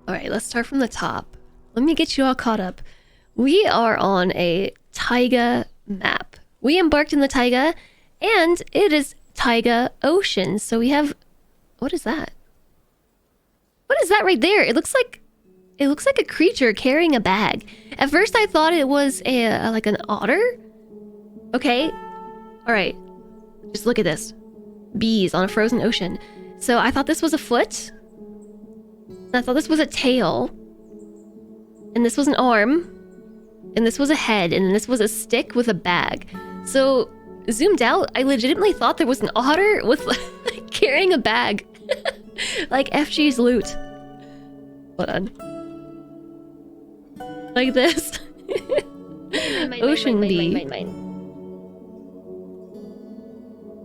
Alright, let's start from the top. Let me get you all caught up. We are on a taiga map. We embarked in the taiga, and it is taiga ocean. So we have... What is that? What is that right there? It looks like a creature carrying a bag. At first I thought it was like an otter. Okay. Alright. Just look at this. Bees on a frozen ocean. So I thought this was a foot. I thought this was a tail. And this was an arm. And this was a head. And then this was a stick with a bag. So, zoomed out, I legitimately thought there was an otter with like, carrying a bag. Like FG's loot. Hold on. Like this. Ocean bee.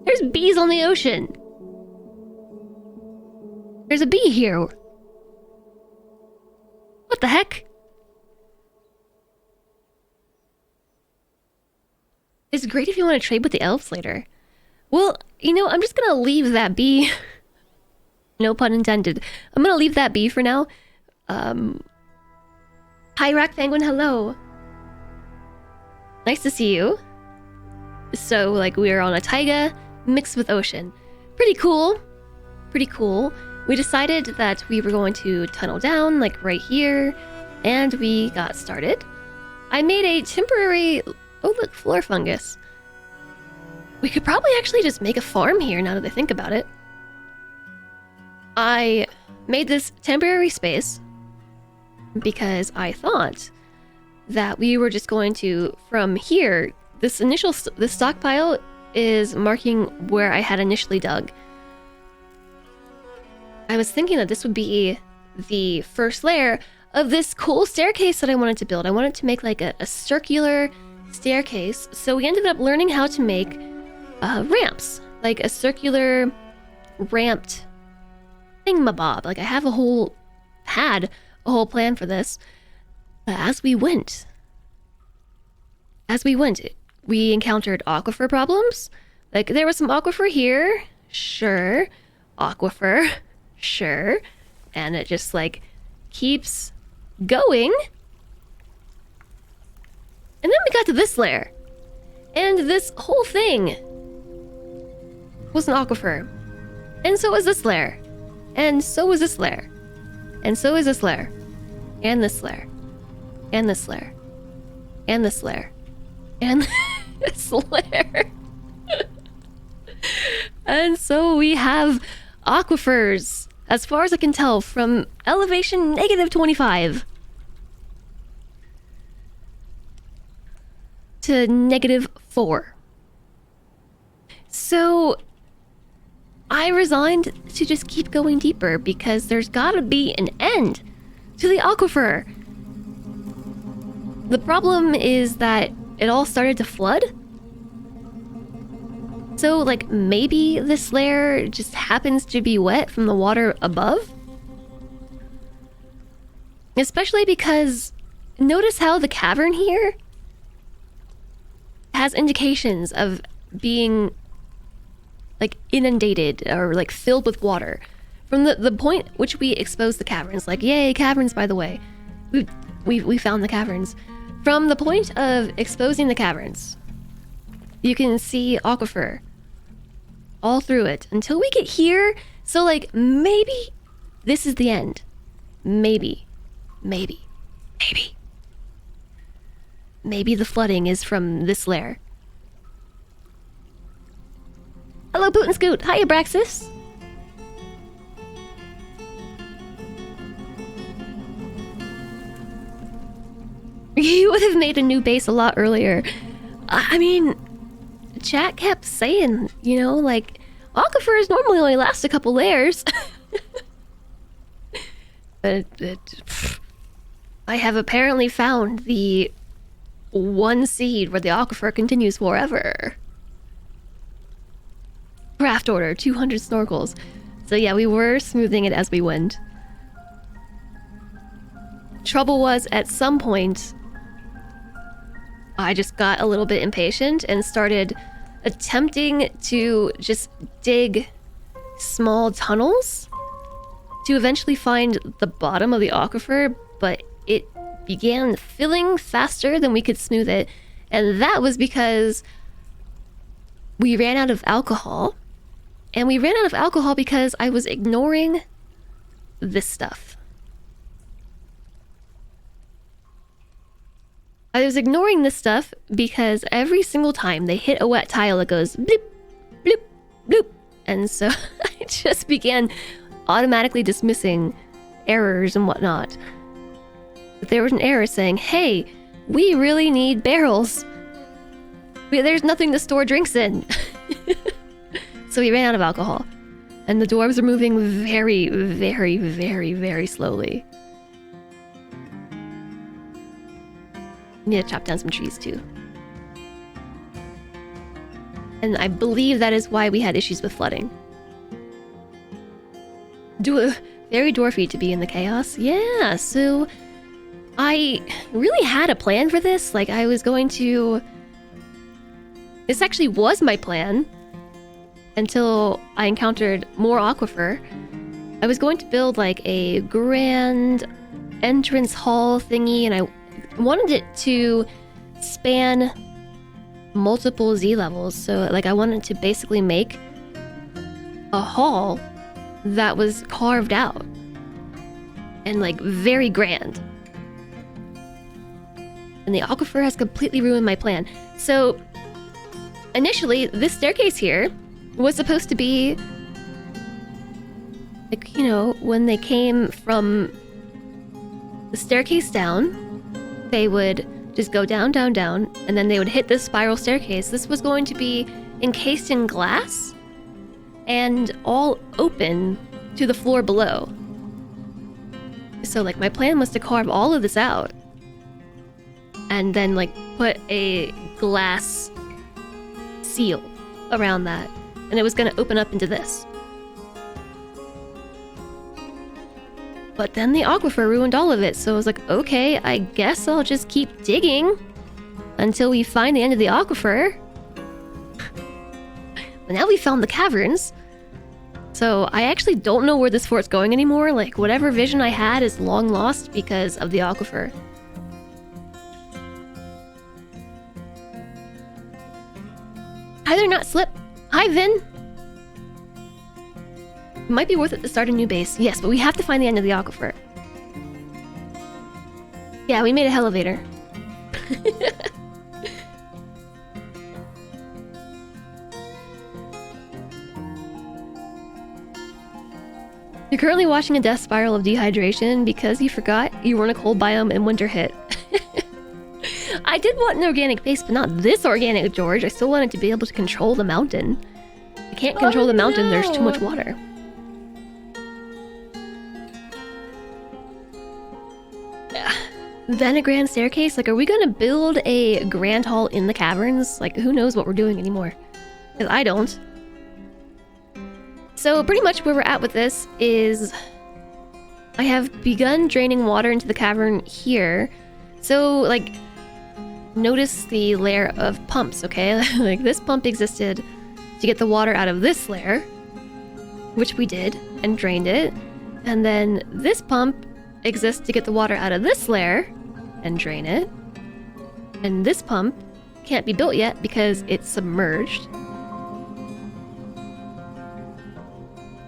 There's bees on the ocean. There's a bee here. What the heck? It's great if you want to trade with the elves later. Well, you know, I'm just gonna leave that bee. No pun intended. I'm gonna leave that bee for now. Hi, Rack Penguin, hello. Nice to see you. So, like, we're on a taiga mixed with ocean. Pretty cool. Pretty cool. We decided that we were going to tunnel down, like, right here. And we got started. I made a temporary... Oh, look, floor fungus. We could probably actually just make a farm here now that I think about it. I made this temporary space because I thought that we were just going to, from here, this stockpile is marking where I had initially dug. I was thinking that this would be the first layer of this cool staircase that I wanted to build. I wanted to make like a circular staircase, so we ended up learning how to make ramps, like a circular ramped thingamabob. Like I have a whole plan for this. But as we went, we encountered aquifer problems. Like there was some aquifer here, sure, aquifer, sure, and it just like keeps going. And then we got to this layer. And this whole thing was an aquifer. And so was this layer. And so was this layer. And so is this layer. And this layer. And this layer. And this layer. And this layer. And so we have aquifers, as far as I can tell, from elevation -25. To -4. So I resigned to just keep going deeper because there's gotta be an end to the aquifer. The problem is that it all started to flood. So like maybe this layer just happens to be wet from the water above. Especially because notice how the cavern here has indications of being like inundated or like filled with water from the point which we exposed the caverns. Like, yay, caverns, by the way. We found the caverns. From the point of exposing the caverns, you can see aquifer all through it until we get here. So like maybe this is the end. Maybe the flooding is from this layer. Hello, Putin Scoot. Hiya, Braxis. You would have made a new base a lot earlier. I mean, chat kept saying, you know, like, aquifers normally only last a couple layers. But I have apparently found the one seed where the aquifer continues forever. Craft order, 200 snorkels. So yeah, we were smoothing it as we went. Trouble was, at some point, I just got a little bit impatient and started attempting to just dig small tunnels to eventually find the bottom of the aquifer, but it began filling faster than we could smooth it. And that was because we ran out of alcohol. And we ran out of alcohol because I was ignoring this stuff. I was ignoring this stuff because every single time they hit a wet tile, it goes bloop, bloop, bloop. And so I just began automatically dismissing errors and whatnot. But there was an error saying, hey, we really need barrels. There's nothing to store drinks in. So we ran out of alcohol. And the dwarves are moving very, very, very, very slowly. Need to chop down some trees too. And I believe that is why we had issues with flooding. Very dwarfy to be in the chaos. Yeah, so I really had a plan for this. Like, I was going to... This actually was my plan until I encountered more aquifer. I was going to build like a grand entrance hall thingy, and I wanted it to span multiple Z levels. So like I wanted to basically make a hall that was carved out and like very grand. And the aquifer has completely ruined my plan. So initially, this staircase here was supposed to be like, you know, when they came from the staircase down, they would just go down, down, down, and then they would hit this spiral staircase. This was going to be encased in glass and all open to the floor below. So like my plan was to carve all of this out and then like put a glass seal around that, and it was going to open up into this. But then the aquifer ruined all of it, so I was like, okay, I guess I'll just keep digging until we find the end of the aquifer. But now we found the caverns, so I actually don't know where this fort's going anymore. Like, whatever vision I had is long lost because of the aquifer. Hi there, not slip. Hi, Vin. It might be worth it to start a new base. Yes, but we have to find the end of the aquifer. Yeah, we made a elevator. You're currently watching a death spiral of dehydration because you forgot you were in a cold biome and winter hit. I did want an organic base, but not this organic, George. I still wanted to be able to control the mountain. I can't control the mountain, there's too much water. Then a grand staircase? Like, are we gonna build a grand hall in the caverns? Like, who knows what we're doing anymore? Because I don't. So pretty much where we're at with this is I have begun draining water into the cavern here. So, like, notice the layer of pumps, okay? Like, this pump existed to get the water out of this layer, which we did, and drained it. And then this pump exists to get the water out of this layer, and drain it. And this pump can't be built yet because it's submerged.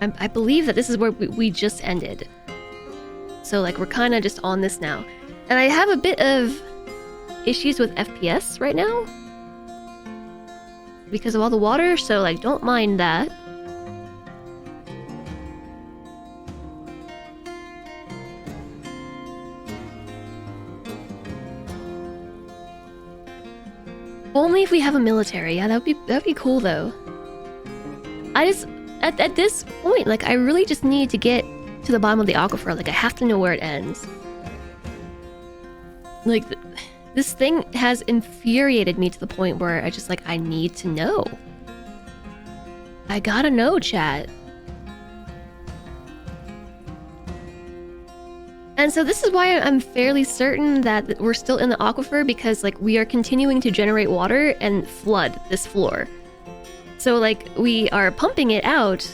I believe that this is where we just ended. So, like, we're kind of just on this now. And I have a bit of issues with FPS right now because of all the water, so, like, don't mind that. Only if we have a military. Yeah, that'd be cool though. I just at this point, like, I really just need to get to the bottom of the aquifer. Like, I have to know where it ends. Like, this thing has infuriated me to the point where I just, like, I need to know. I gotta know, chat. And so this is why I'm fairly certain that we're still in the aquifer, because, like, we are continuing to generate water and flood this floor. So, like, we are pumping it out.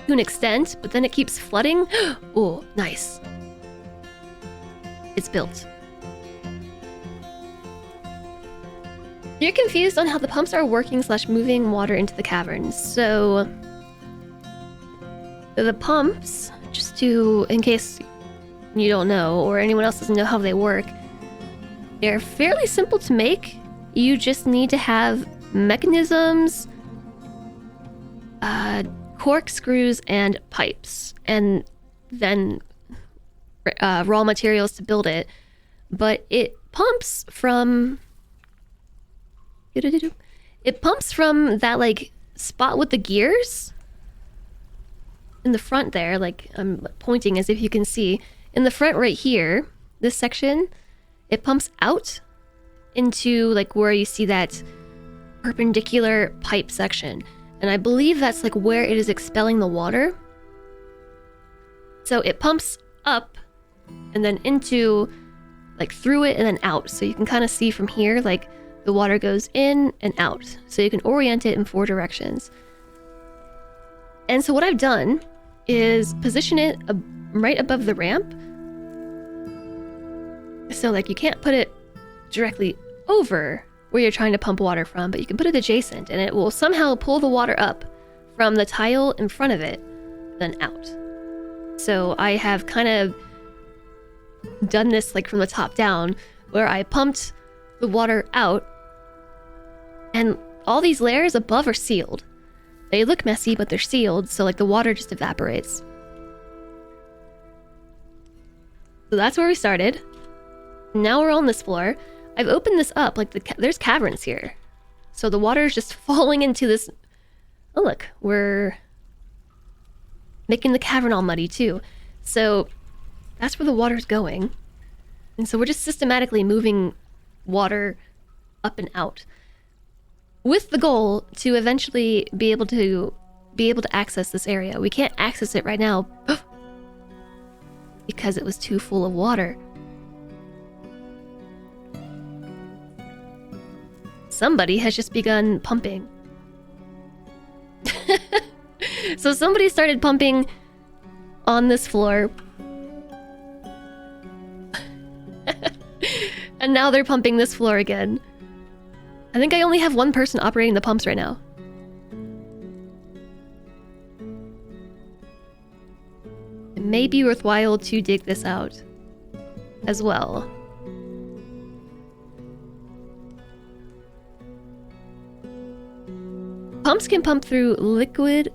to an extent, but then it keeps flooding. Oh, nice. It's built. You're confused on how the pumps are working / moving water into the caverns. So the pumps, just to, in case you don't know or anyone else doesn't know how they work, they're fairly simple to make. You just need to have mechanisms, corkscrews, and pipes, and then raw materials to build it. But it pumps from... It pumps from that, like, spot with the gears in the front there. Like, I'm pointing as if you can see. In the front right here, this section, it pumps out into, like, where you see that perpendicular pipe section. And I believe that's, like, where it is expelling the water. So it pumps up and then into, like, through it and then out. So you can kind of see from here, like, the water goes in and out. So you can orient it in 4 directions. And so what I've done is position it right above the ramp. So, like, you can't put it directly over where you're trying to pump water from, but you can put it adjacent, and it will somehow pull the water up from the tile in front of it, then out. So I have kind of done this, like, from the top down, where I pumped the water out, and all these layers above are sealed. They look messy, but they're sealed, so, like, the water just evaporates. So that's where we started. Now we're on this floor. I've opened this up, like, there's caverns here. So the water is just falling into this... Oh, look, we're making the cavern all muddy, too. So that's where the water's going. And so we're just systematically moving water up and out, with the goal to eventually be able to access this area. We can't access it right now because it was too full of water. Somebody has just begun pumping. So somebody started pumping on this floor. And now they're pumping this floor again. I think I only have one person operating the pumps right now. It may be worthwhile to dig this out as well. Pumps can pump the liquid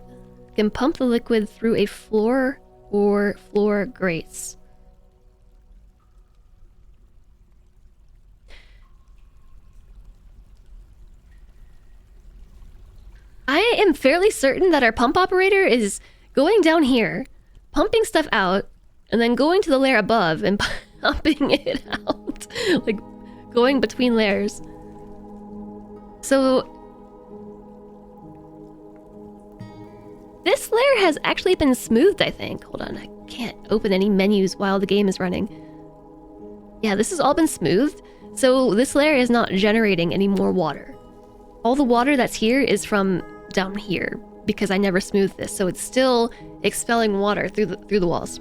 through a floor or floor grates. I am fairly certain that our pump operator is going down here, pumping stuff out, and then going to the layer above and pumping it out. Like, going between layers. So this layer has actually been smoothed, I think. Hold on, I can't open any menus while the game is running. Yeah, this has all been smoothed. So this layer is not generating any more water. All the water that's here is from down here, because I never smoothed this, so it's still expelling water through the walls.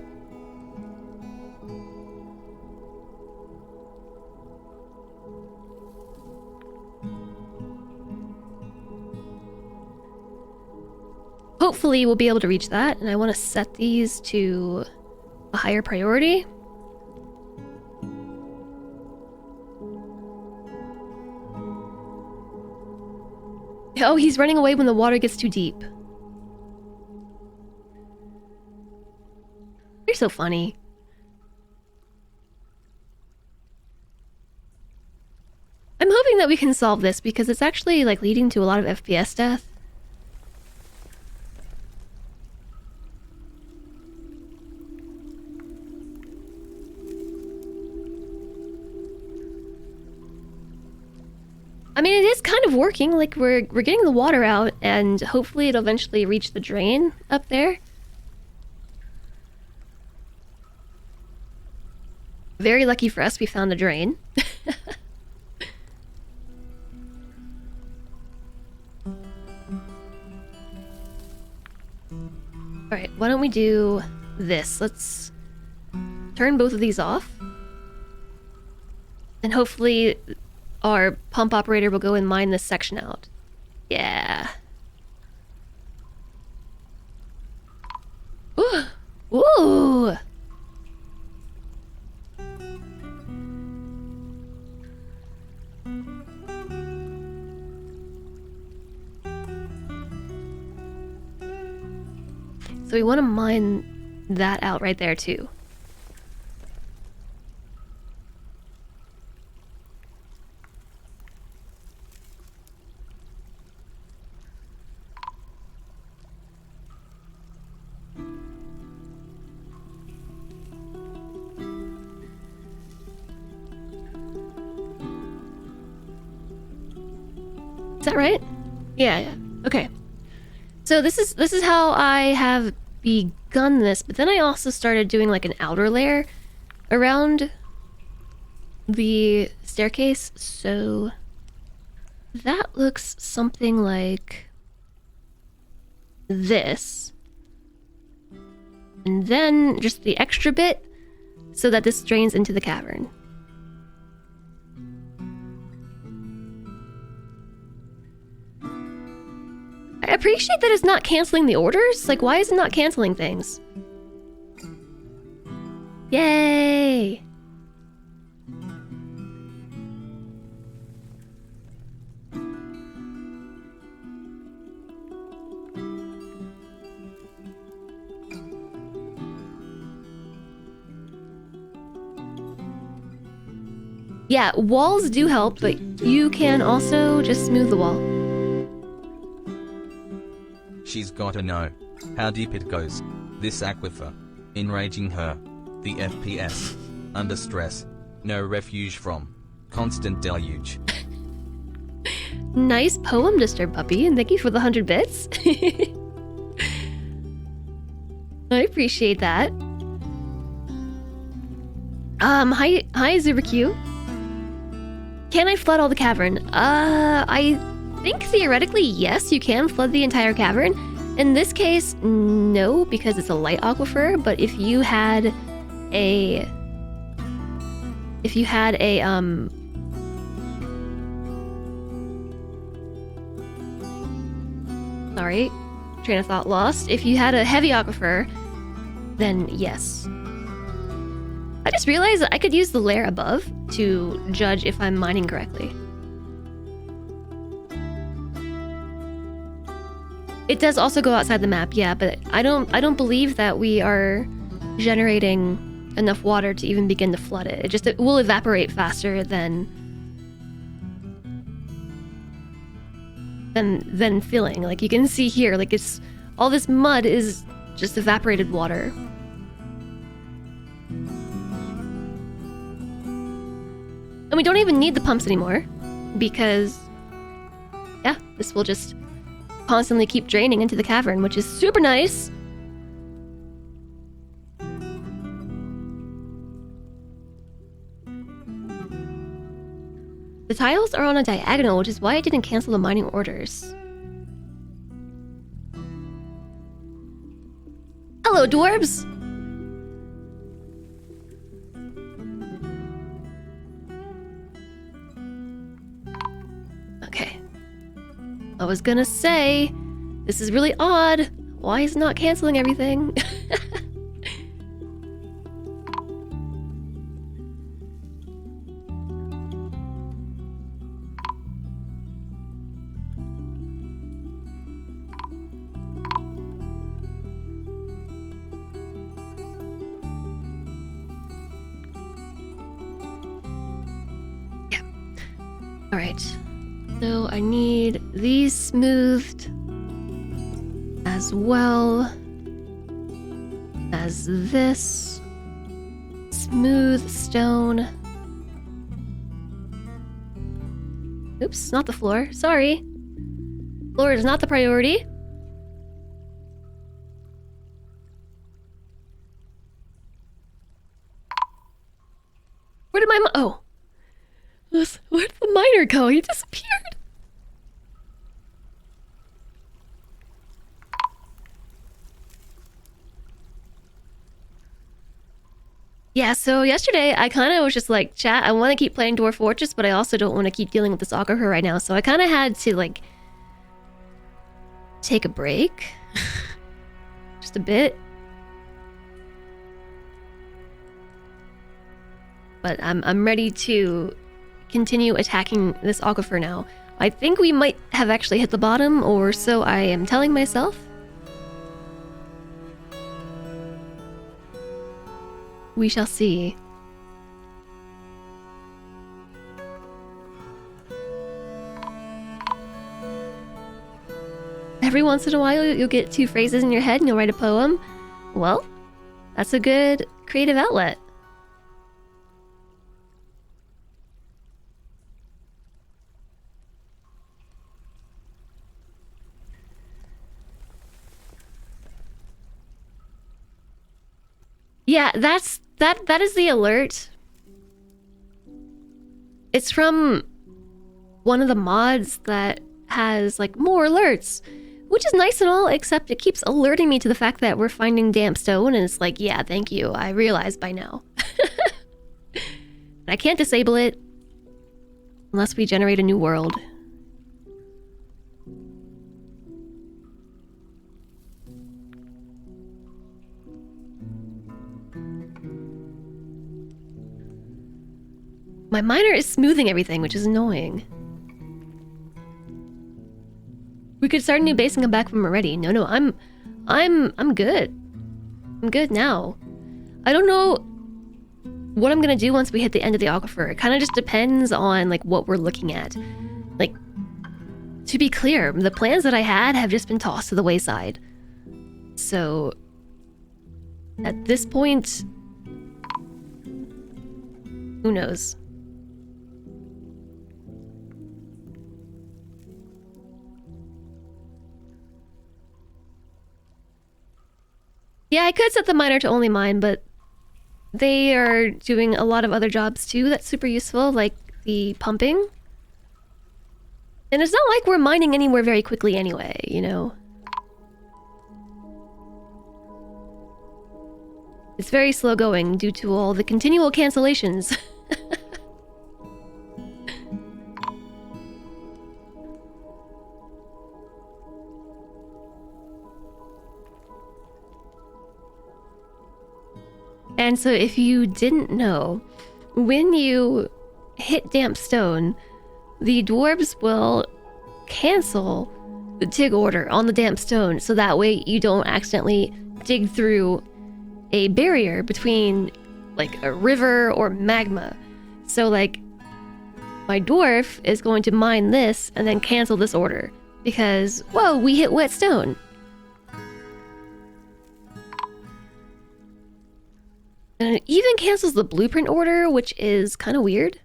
Hopefully we'll be able to reach that, and I want to set these to a higher priority. Oh, he's running away when the water gets too deep. You're so funny. I'm hoping that we can solve this because it's actually, like, leading to a lot of FPS death. I mean, it is kind of working. Like, we're getting the water out, and hopefully it'll eventually reach the drain up there. Very lucky for us, we found a drain. Alright, why don't we do this? Let's turn both of these off. And hopefully our pump operator will go and mine this section out. Yeah. Ooh! Ooh! So we want to mine that out right there too. Is that right? Yeah. Okay. So this is how I have begun this, but then I also started doing like an outer layer around the staircase, so that looks something like this. And then just the extra bit so that this drains into the cavern. I appreciate that it's not canceling the orders. Like, why is it not canceling things? Yay! Yeah, walls do help, but you can also just smooth the wall. She's gotta know how deep it goes. This aquifer, enraging her. The FPS, under stress, no refuge from, constant deluge. Nice poem, Disturb Puppy, and thank you for the 100 bits. I appreciate that. Hi, ZuberQ. Can I flood all the cavern? I think theoretically, yes, you can flood the entire cavern. In this case, no, because it's a light aquifer, but if you had a... Sorry, train of thought lost. If you had a heavy aquifer, then yes. I just realized that I could use the layer above to judge if I'm mining correctly. It does also go outside the map, yeah, but I don't believe that we are generating enough water to even begin to flood it. It will evaporate faster than filling. Like you can see here, like it's all this mud is just evaporated water. And we don't even need the pumps anymore because yeah, this will just constantly keep draining into the cavern, which is super nice. The tiles are on a diagonal, which is why I didn't cancel the mining orders. Hello, dwarves! Okay. I was gonna say, this is really odd. Why is it not canceling everything? Yeah. All right. So I need these smoothed as well as this smooth stone. Oops, not the floor. Sorry. Floor is not the priority. Where did my oh. Where did the miner go? He disappeared. Yeah, so yesterday I kind of was just like, chat, I want to keep playing Dwarf Fortress, but I also don't want to keep dealing with this Aquifer right now. So I kind of had to like take a break. Just a bit. But I'm ready to continue attacking this Aquifer now. I think we might have actually hit the bottom, or so I am telling myself. We shall see. Every once in a while, you'll get 2 phrases in your head and you'll write a poem. Well, that's a good creative outlet. Yeah, that is the alert. It's from one of the mods that has like more alerts, which is nice and all, except it keeps alerting me to the fact that we're finding damp stone, and it's like, yeah, thank you. I realize by now. I can't disable it unless we generate a new world. My miner is smoothing everything, which is annoying. We could start a new base and come back from already. No, I'm good. I'm good now. I don't know what I'm gonna do once we hit the end of the Aquifer. It kind of just depends on like what we're looking at. Like, to be clear, the plans that I had have just been tossed to the wayside. So, at this point, who knows? Yeah, I could set the miner to only mine, but they are doing a lot of other jobs too that's super useful, like the pumping. And it's not like we're mining anywhere very quickly anyway, you know? It's very slow going due to all the continual cancellations. And so if you didn't know, when you hit damp stone, the dwarves will cancel the dig order on the damp stone, so that way you don't accidentally dig through a barrier between like a river or magma. So like my dwarf is going to mine this and then cancel this order because, whoa, we hit wet stone. And it even cancels the blueprint order, which is kind of weird.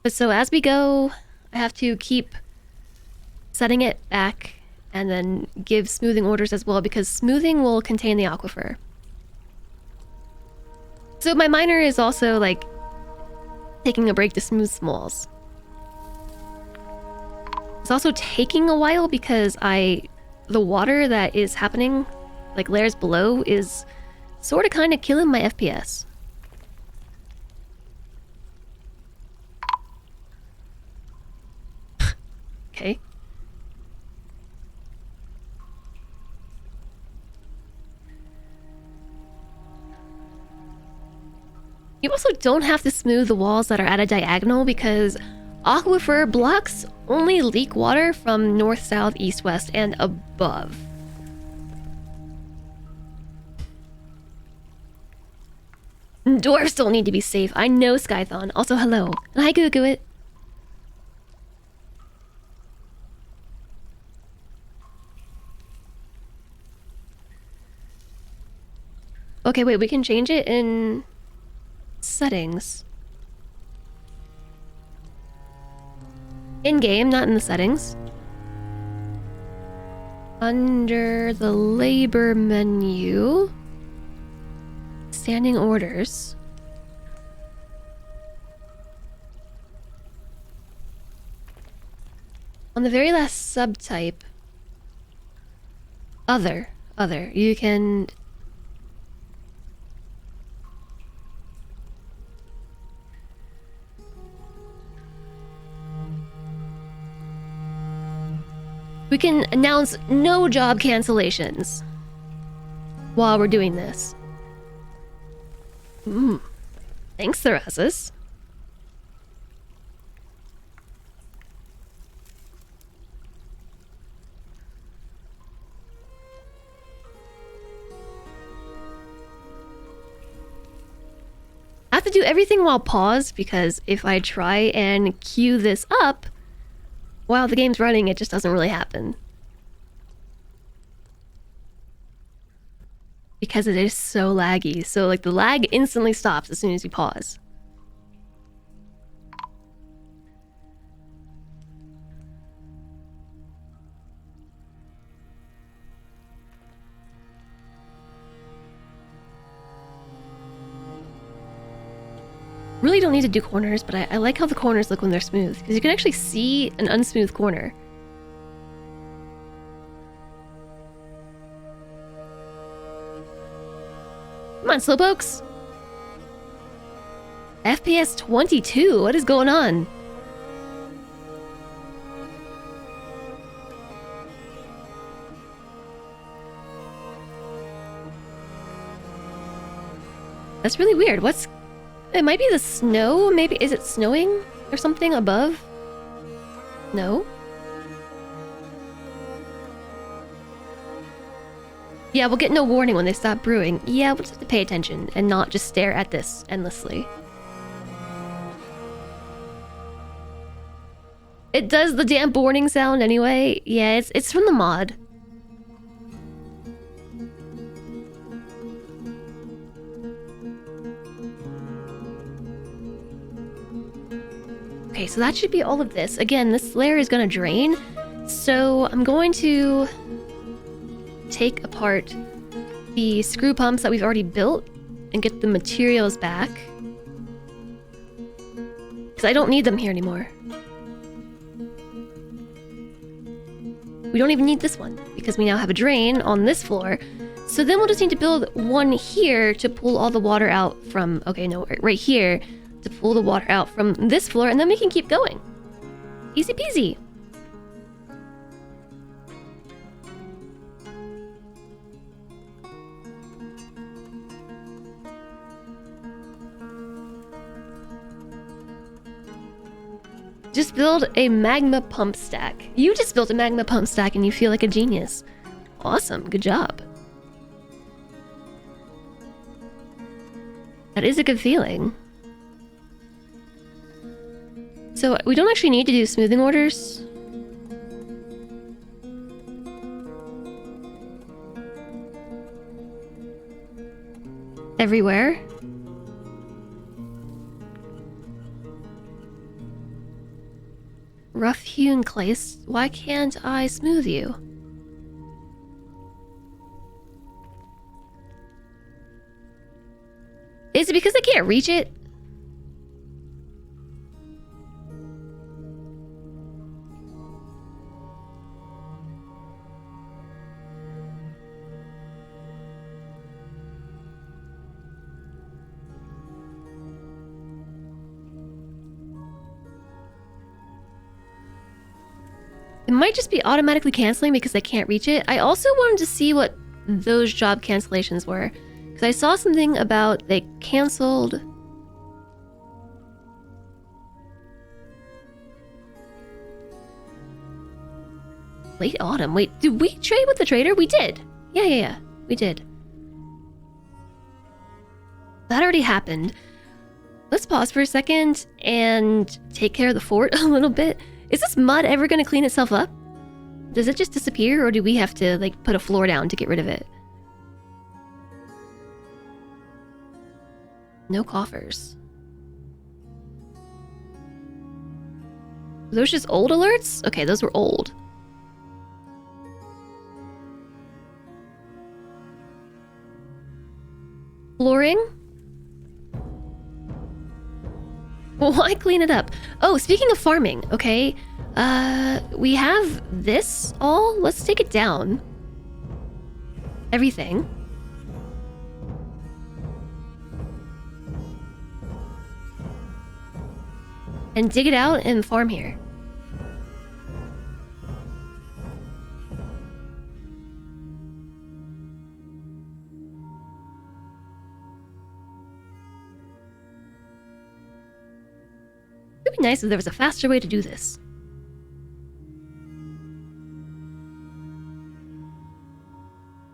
But so as we go, I have to keep setting it back and then give smoothing orders as well, because smoothing will contain the aquifer. So my miner is also like taking a break to smooth some walls. It's also taking a while because the water that is happening, like layers below, is sort of kind of killing my FPS. Okay. You also don't have to smooth the walls that are at a diagonal because Aquifer blocks only leak water from north, south, east, west, and above. Dwarves don't need to be safe. I know, Skython. Also, hello. Hi, Guguit. Okay, wait, we can change it in settings. In-game, not in the settings. Under the labor menu, standing orders. On the very last subtype, other, you can We can announce no job cancellations while we're doing this. Thanks, Therasis. I have to do everything while paused because if I try and queue this up while the game's running, it just doesn't really happen. Because it is so laggy. So like the lag instantly stops as soon as you pause. Really don't need to do corners, but I like how the corners look when they're smooth, because you can actually see an unsmooth corner. Come on, slowpokes! FPS 22, what is going on? That's really weird. What's... It might be the snow, maybe. Is it snowing or something above? No? Yeah, we'll get no warning when they stop brewing. Yeah, we'll just have to pay attention and not just stare at this endlessly. It does the damn warning sound anyway. Yeah, it's from the mod. Okay, so that should be all of this. Again, this layer is going to drain, so I'm going to take apart the screw pumps that we've already built and get the materials back. Because I don't need them here anymore. We don't even need this one, because we now have a drain on this floor. So then we'll just need to build one here to pull all the water out from... Okay, no, right here. To pull the water out from this floor, and then we can keep going. Easy peasy. Just build a magma pump stack. You just built a magma pump stack and you feel like a genius. Awesome, good job. That is a good feeling. So we don't actually need to do smoothing orders. Everywhere. Rough-hewn clay. Why can't I smooth you? Is it because I can't reach it? It might just be automatically canceling because I can't reach it. I also wanted to see what those job cancellations were, because I saw something about they canceled... Late autumn. Wait, did we trade with the trader? We did. Yeah. We did. That already happened. Let's pause for a second and take care of the fort a little bit. Is this mud ever going to clean itself up? Does it just disappear, or do we have to, like, put a floor down to get rid of it? No coffers. Were those just old alerts? Okay, those were old. Flooring? Why clean it up? Oh, speaking of farming, okay. We have this all. Let's take it down. Everything. And dig it out and farm here. It'd be nice if there was a faster way to do this.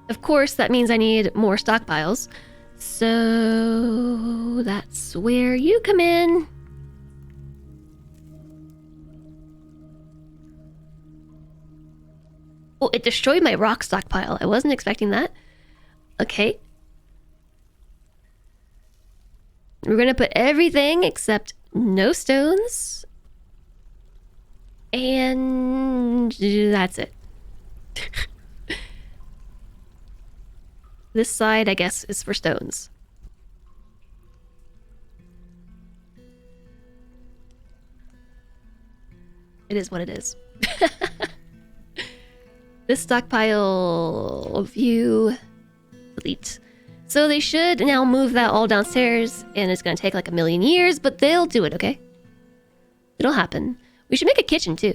Of course, that means I need more stockpiles. So that's where you come in. Oh, it destroyed my rock stockpile. I wasn't expecting that. Okay. We're gonna put everything except no stones. And that's it. This side, I guess, is for stones. It is what it is. This stockpile view delete. So they should now move that all downstairs, and it's gonna take like a million years, but they'll do it, okay? It'll happen. We should make a kitchen too.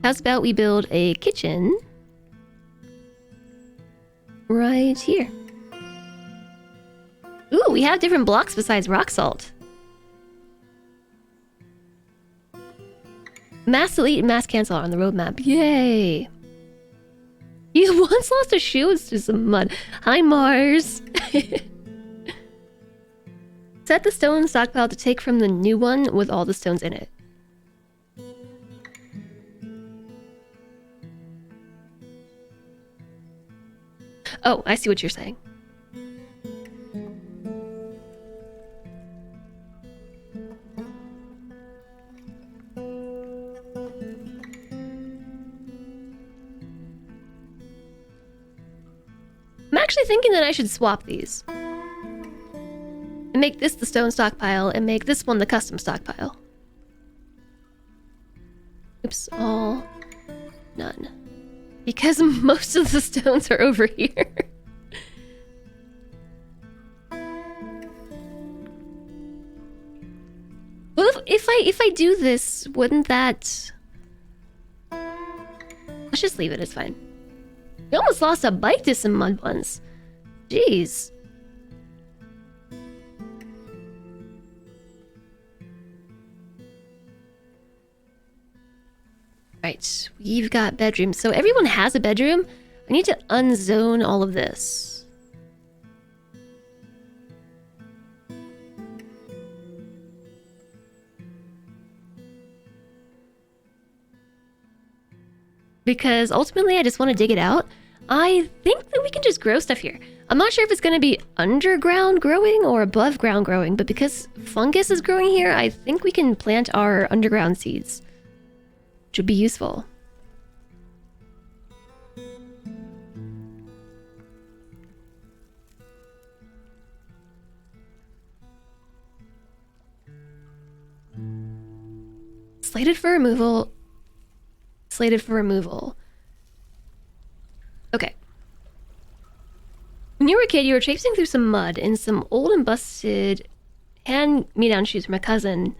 How's about we build a kitchen right here? Ooh, we have different blocks besides rock salt. Mass delete and mass cancel are on the roadmap. Yay! You once lost a shoe into some mud. Hi, Mars. Set the stone stockpile to take from the new one with all the stones in it. Oh, I see what you're saying. I'm actually thinking that I should swap these. And make this the stone stockpile and make this one the custom stockpile. Oops, all none. Because most of the stones are over here. Well, if I do this, wouldn't that... Let's just leave it, it's fine. We almost lost a bike to some mud ones. Jeez. Right, we've got bedrooms. So everyone has a bedroom. I need to unzone all of this. Because ultimately I just want to dig it out. I think that we can just grow stuff here. I'm not sure if it's going to be underground growing or above ground growing, but because fungus is growing here, I think we can plant our underground seeds. Which would be useful. Slated for removal. Slated for removal. Okay. When you were a kid, you were traipsing through some mud in some old and busted hand-me-down shoes from a cousin,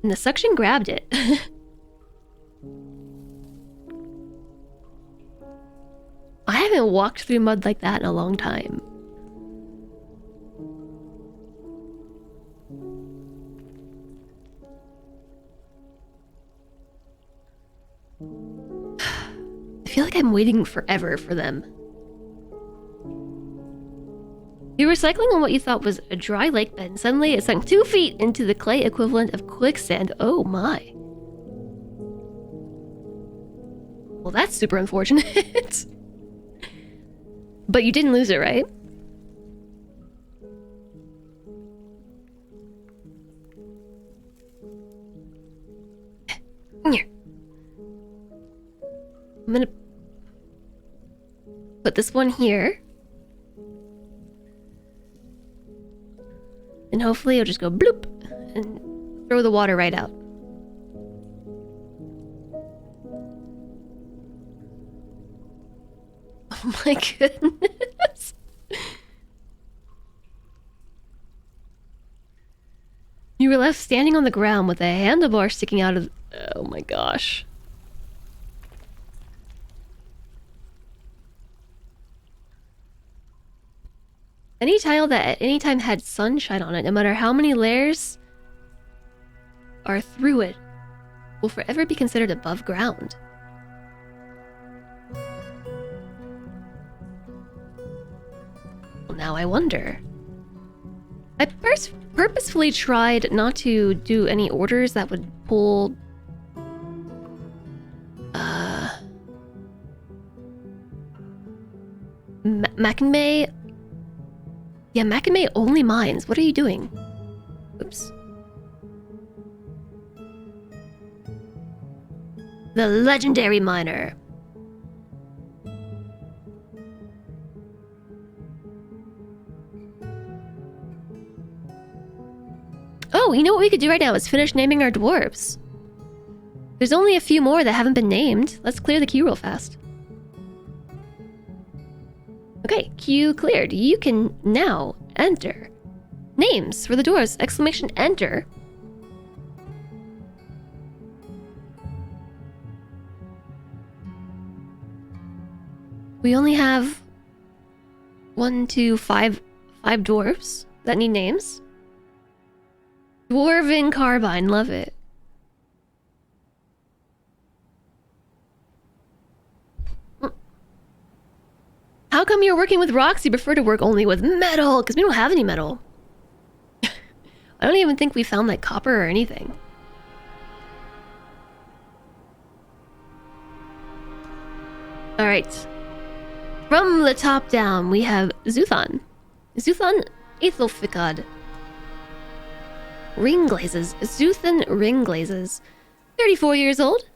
and the suction grabbed it. I haven't walked through mud like that in a long time. I feel like I'm waiting forever for them. You were cycling on what you thought was a dry lake bed, and suddenly it sunk 2 feet into the clay equivalent of quicksand. Oh my. Well, that's super unfortunate. But you didn't lose it, right? Here. I'm gonna put this one here. And hopefully it'll just go bloop and throw the water right out. Oh my goodness. You were left standing on the ground with a handlebar sticking out of... Oh my gosh. Any tile that at any time had sunshine on it, no matter how many layers are through it, will forever be considered above ground. Well, now I wonder. I purposefully tried not to do any orders that would pull... Mackinmay? Yeah, Mackinmay only mines. What are you doing? Oops. The legendary miner. Oh, you know what we could do right now is finish naming our dwarves. There's only a few more that haven't been named. Let's clear the queue real fast. Okay, queue cleared. You can now enter names for the dwarves! Exclamation enter. We only have 5 dwarves that need names. Dwarven Carbine, love it. How come you're working with rocks? You prefer to work only with metal? Because we don't have any metal. I don't even think we found like copper or anything. Alright. From the top down, we have Zuthan. Zuthan Ethelficad. Ring glazes. Zuthan ring glazes. 34 years old.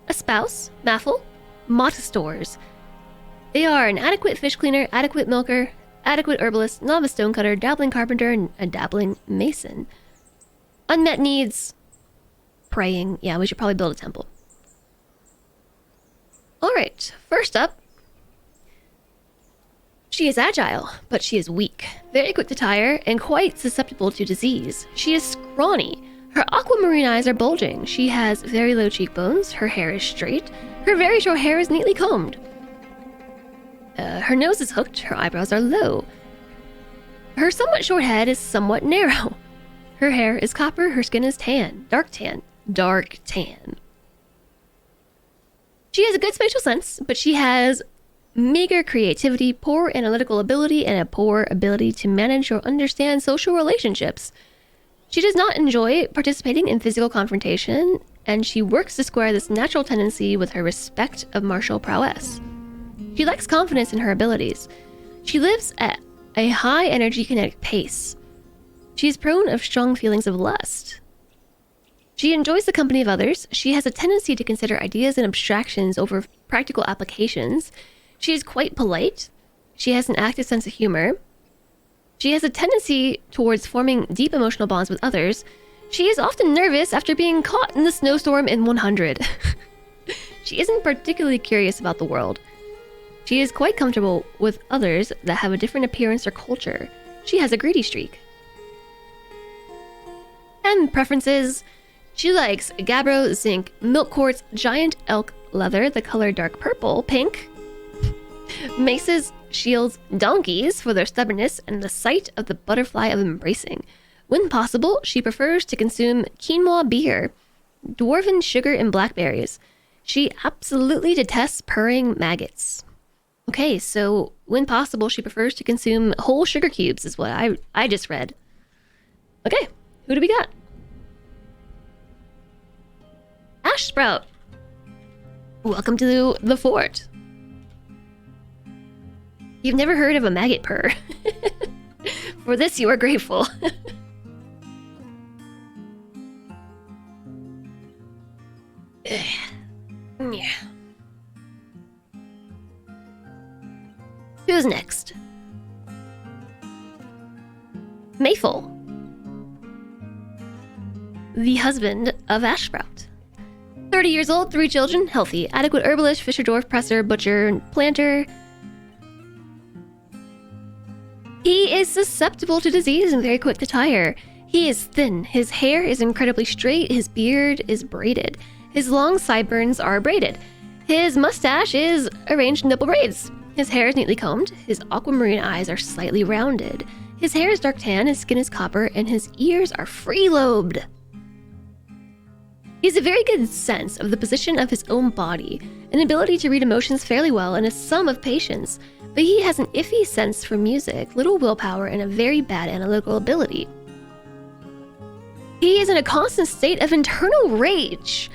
A spouse. Maffle. Motastores. They are an adequate fish cleaner, adequate milker, adequate herbalist, novice stonecutter, dabbling carpenter, and a dabbling mason. Unmet needs. Praying. Yeah, we should probably build a temple. Alright, first up. She is agile, but she is weak, very quick to tire, and quite susceptible to disease. She is scrawny. Her aquamarine eyes are bulging. She has very low cheekbones. Her hair is straight. Her very short hair is neatly combed. Her nose is hooked. Her eyebrows are low. Her somewhat short head is somewhat narrow. Her hair is copper. Her skin is tan. Dark tan. Dark tan. She has a good spatial sense, but she has meager creativity, poor analytical ability, and a poor ability to manage or understand social relationships. She does not enjoy participating in physical confrontation, and she works to square this natural tendency with her respect of martial prowess. She lacks confidence in her abilities. She lives at a high energy kinetic pace. She is prone of strong feelings of lust. She enjoys the company of others. She has a tendency to consider ideas and abstractions over practical applications. She is quite polite. She has an active sense of humor. She has a tendency towards forming deep emotional bonds with others. She is often nervous after being caught in the snowstorm in 100. She isn't particularly curious about the world. She is quite comfortable with others that have a different appearance or culture. She has a greedy streak. And preferences. She likes gabbro, zinc, milk quartz, giant elk leather, the color dark purple, pink, maces, shields, donkeys for their stubbornness, and the sight of the butterfly of embracing. When possible, she prefers to consume quinoa beer, dwarven sugar, and blackberries. She absolutely detests purring maggots. Okay, so when possible, she prefers to consume whole sugar cubes, is what I just read. Okay, who do we got? Ash Sprout. Welcome to the fort. You've never heard of a maggot purr. For this, you are grateful. Yeah. Who's next? Mayful. The husband of Ash Sprout. 30 years old, 3 children, healthy, adequate herbalist, fisher, dwarf, presser, butcher, planter. He is susceptible to disease and very quick to tire. He is thin. His hair is incredibly straight. His beard is braided. His long sideburns are braided. His mustache is arranged in double braids. His hair is neatly combed, his aquamarine eyes are slightly rounded, his hair is dark tan, his skin is copper, and his ears are free-lobed. He has a very good sense of the position of his own body, an ability to read emotions fairly well, and a sum of patience, but he has an iffy sense for music, little willpower, and a very bad analytical ability. He is in a constant state of internal rage.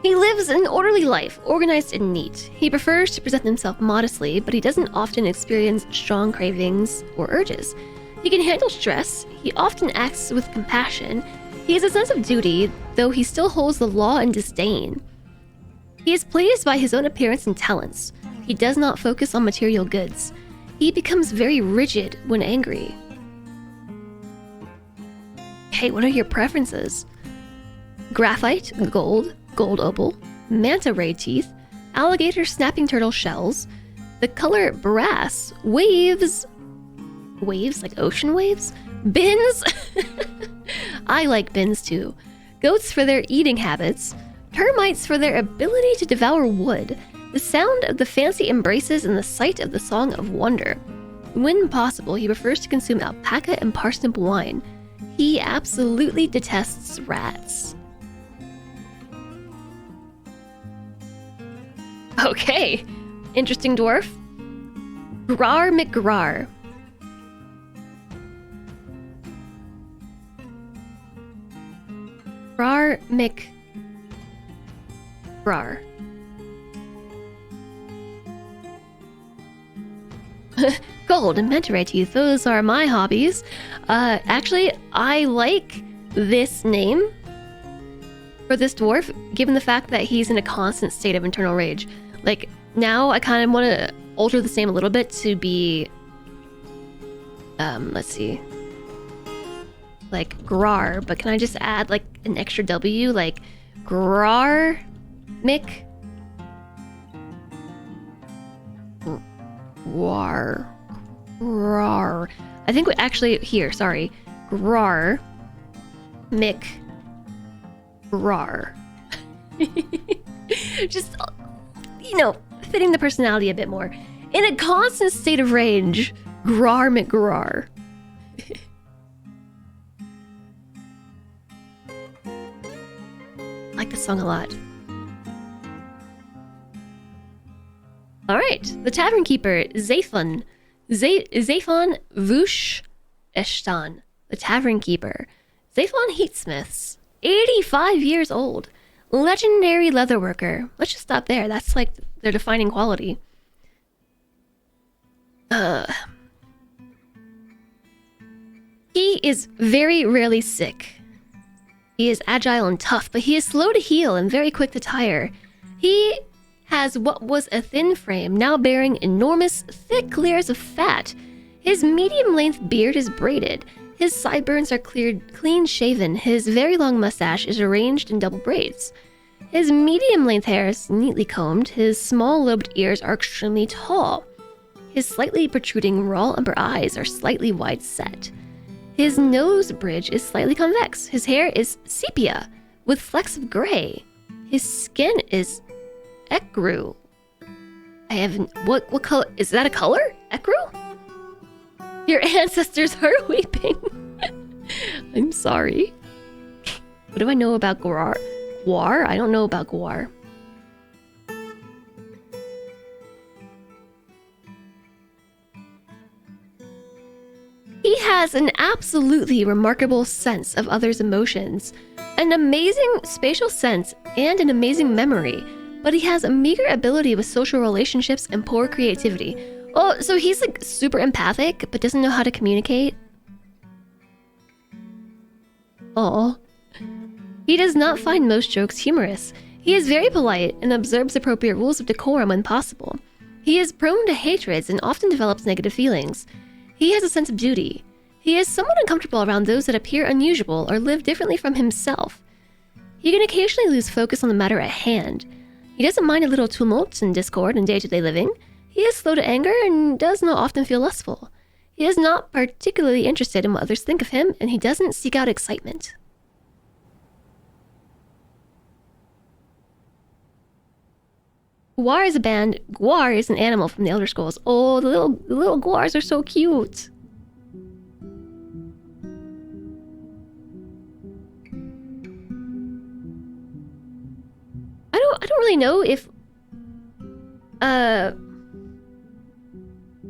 He lives an orderly life, organized and neat. He prefers to present himself modestly, but he doesn't often experience strong cravings or urges. He can handle stress. He often acts with compassion. He has a sense of duty, though he still holds the law in disdain. He is pleased by his own appearance and talents. He does not focus on material goods. He becomes very rigid when angry. Hey, what are your preferences? Graphite, gold opal, manta ray teeth, alligator snapping turtle shells, the color brass, waves like ocean waves, bins. I like bins too. Goats for their eating habits, termites for their ability to devour wood, the sound of the fancy embraces, and the sight of the song of wonder. When possible, he prefers to consume alpaca and parsnip wine. He absolutely detests rats. Okay, interesting dwarf. Grar McGrar. Grar McGrar. Gold and manta ray teeth, those are my hobbies. Actually, I like this name for this dwarf, given the fact that he's in a constant state of internal rage. Like, now I kind of want to alter the name a little bit to be, let's see, like Grar, but can I just add like an extra W, like Grar Mick Grar. I think we actually here, sorry. Grar Mick Grar. Just, you know, fitting the personality a bit more. In a constant state of rage, Grar McGrar. I like this song a lot. Alright, the Tavern Keeper, Zaphon. Zaphon Vush Eshtan, the Tavern Keeper. Zaphon Heatsmiths, 85 years old. Legendary leatherworker. Let's just stop there. That's like their defining quality. He is very rarely sick. He is agile and tough, but he is slow to heal and very quick to tire. He has what was a thin frame, now bearing enormous, thick layers of fat. His medium-length beard is braided. His sideburns are clean-shaven. His very long mustache is arranged in double braids. His medium-length hair is neatly combed. His small-lobed ears are extremely tall. His slightly protruding raw upper eyes are slightly wide-set. His nose bridge is slightly convex. His hair is sepia, with flecks of gray. His skin is ecru. I haven't... What color? Is that a color? Ecru? Your ancestors are weeping. I'm sorry. What do I know about Gwar? Gwar? I don't know about Gwar. He has an absolutely remarkable sense of others' emotions, an amazing spatial sense, and an amazing memory, but he has a meager ability with social relationships and poor creativity. Oh, so he's like super empathic, but doesn't know how to communicate? Oh. He does not find most jokes humorous. He is very polite and observes appropriate rules of decorum when possible. He is prone to hatreds and often develops negative feelings. He has a sense of duty. He is somewhat uncomfortable around those that appear unusual or live differently from himself. He can occasionally lose focus on the matter at hand. He doesn't mind a little tumult and discord in day-to-day living. He is slow to anger and does not often feel lustful. He is not particularly interested in what others think of him, and he doesn't seek out excitement. Gwar is a band. Gwar is an animal from the Elder Scrolls. Oh, the little Gwars are so cute. I don't really know if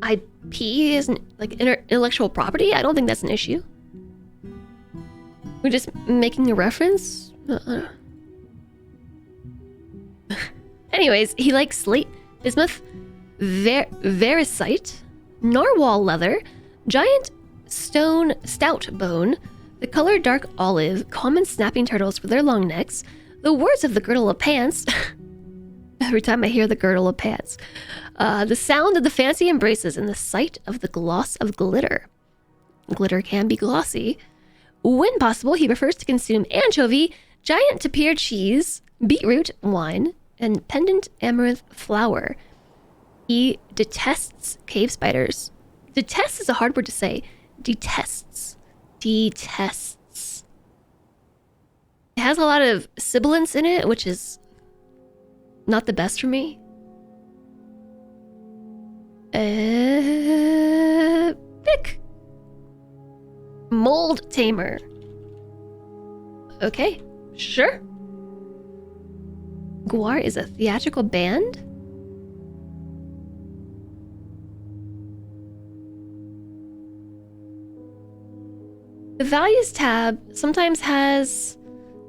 IP is like intellectual property. I don't think that's an issue. We're just making a reference. Anyways, he likes slate, bismuth, vericite, narwhal leather, giant stone stout bone, the color dark olive, common snapping turtles for their long necks, the words of the girdle of pants. Every time I hear the girdle of pants. The sound of the fancy embraces and the sight of the gloss of glitter. Glitter can be glossy. When possible, he prefers to consume anchovy, giant tapir cheese, beetroot wine, and pendant amaranth flower. He detests cave spiders. Detests is a hard word to say. Detests. Detests. It has a lot of sibilance in it, which is not the best for me. Pick. Mold tamer. Okay, sure. Gwar is a theatrical band? The values tab sometimes has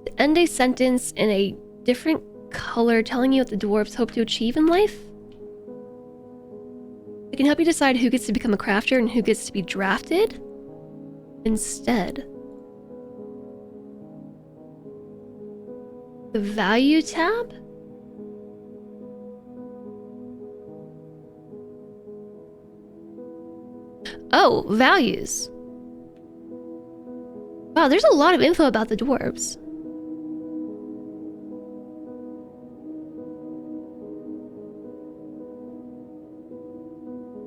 the end a sentence in a different color telling you what the dwarves hope to achieve in life. It can help you decide who gets to become a crafter and who gets to be drafted instead. The value tab? Oh, values. Wow, there's a lot of info about the dwarves.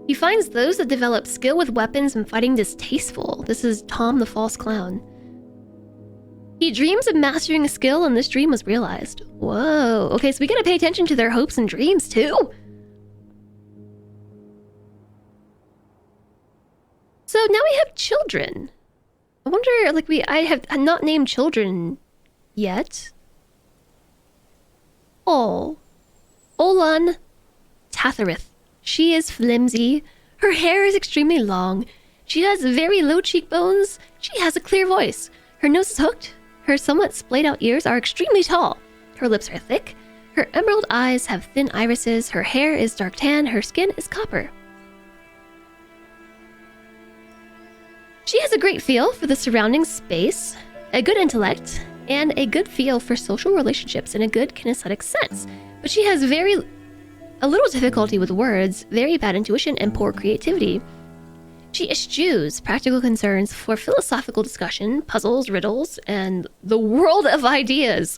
He finds those that develop skill with weapons and fighting distasteful. This is Tom the False Clown. He dreams of mastering a skill and this dream was realized. Whoa, okay, so we gotta pay attention to their hopes and dreams too? So now we have children. I wonder, like, I have not named children yet. Oh. Olan Tatharith. She is flimsy. Her hair is extremely long. She has very low cheekbones. She has a clear voice. Her nose is hooked. Her somewhat splayed out ears are extremely tall. Her lips are thick. Her emerald eyes have thin irises. Her hair is dark tan. Her skin is copper. She has a great feel for the surrounding space, a good intellect, and a good feel for social relationships in a good kinesthetic sense. But she has a little difficulty with words, very bad intuition, and poor creativity. She eschews practical concerns for philosophical discussion, puzzles, riddles, and the world of ideas.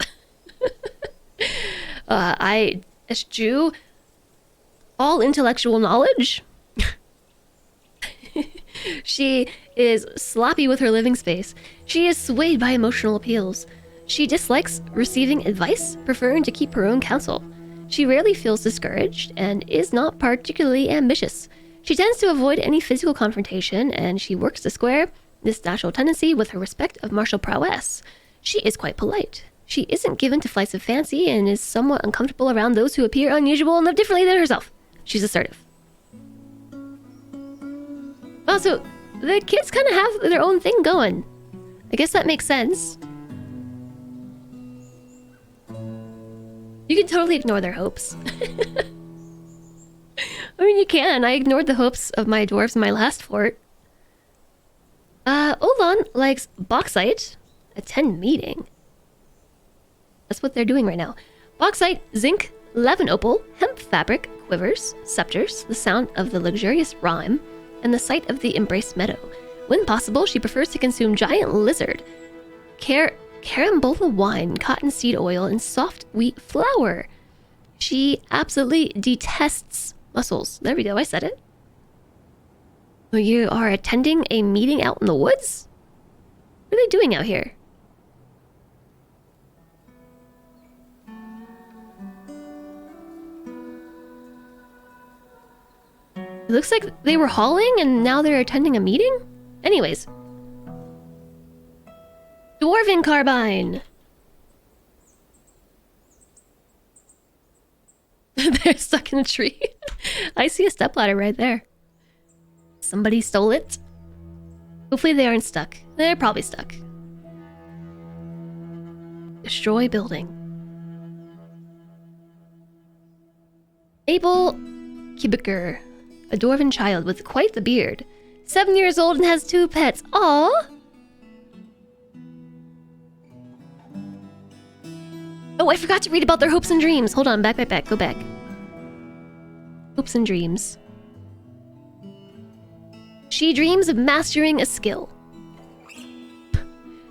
I eschew all intellectual knowledge. She is sloppy with her living space. She is swayed by emotional appeals. She dislikes receiving advice, preferring to keep her own counsel. She rarely feels discouraged and is not particularly ambitious. She tends to avoid any physical confrontation and she works to square this natural tendency with her respect of martial prowess. She is quite polite. She isn't given to flights of fancy and is somewhat uncomfortable around those who appear unusual and live differently than herself. She's assertive. Oh, so the kids kind of have their own thing going. I guess that makes sense. You can totally ignore their hopes. I mean, you can. I ignored the hopes of my dwarves in my last fort. Olan likes bauxite. Attend meeting. That's what they're doing right now. Bauxite, zinc, levin opal, hemp fabric, quivers, scepters, the sound of the luxurious rhyme, and the sight of the embraced meadow. When possible, she prefers to consume giant lizard, carambola wine, cottonseed oil, and soft wheat flour. She absolutely detests mussels. There we go, I said it. You are attending a meeting out in the woods? What are they doing out here? It looks like they were hauling and now they're attending a meeting? Anyways. Dwarven carbine! They're stuck in a tree. I see a stepladder right there. Somebody stole it. Hopefully they aren't stuck. They're probably stuck. Destroy building. Abel Kibiker, a dwarven child with quite the beard. 7 years old and has 2 pets. Aww! Oh, I forgot to read about their hopes and dreams. Hold on, back, go back. Hopes and dreams. She dreams of mastering a skill.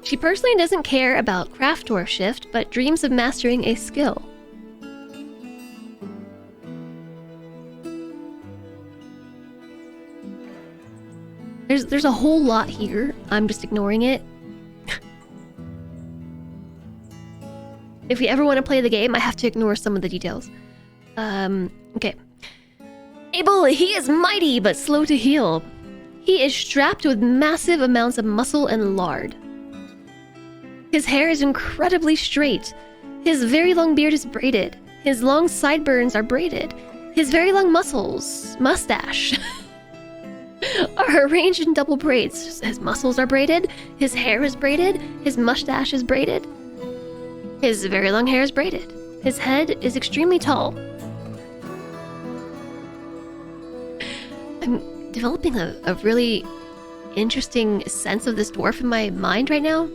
She personally doesn't care about craft dwarf shift, but dreams of mastering a skill. There's a whole lot here. I'm just ignoring it. If we ever want to play the game, I have to ignore some of the details. Okay. Abel, he is mighty but slow to heal. He is strapped with massive amounts of muscle and lard. His hair is incredibly straight. His very long beard is braided. His long sideburns are braided. His very long mustache, are arranged in double braids. His muscles are braided. His hair is braided. His mustache is braided. His very long hair is braided. His head is extremely tall. I'm developing a really interesting sense of this dwarf in my mind right now.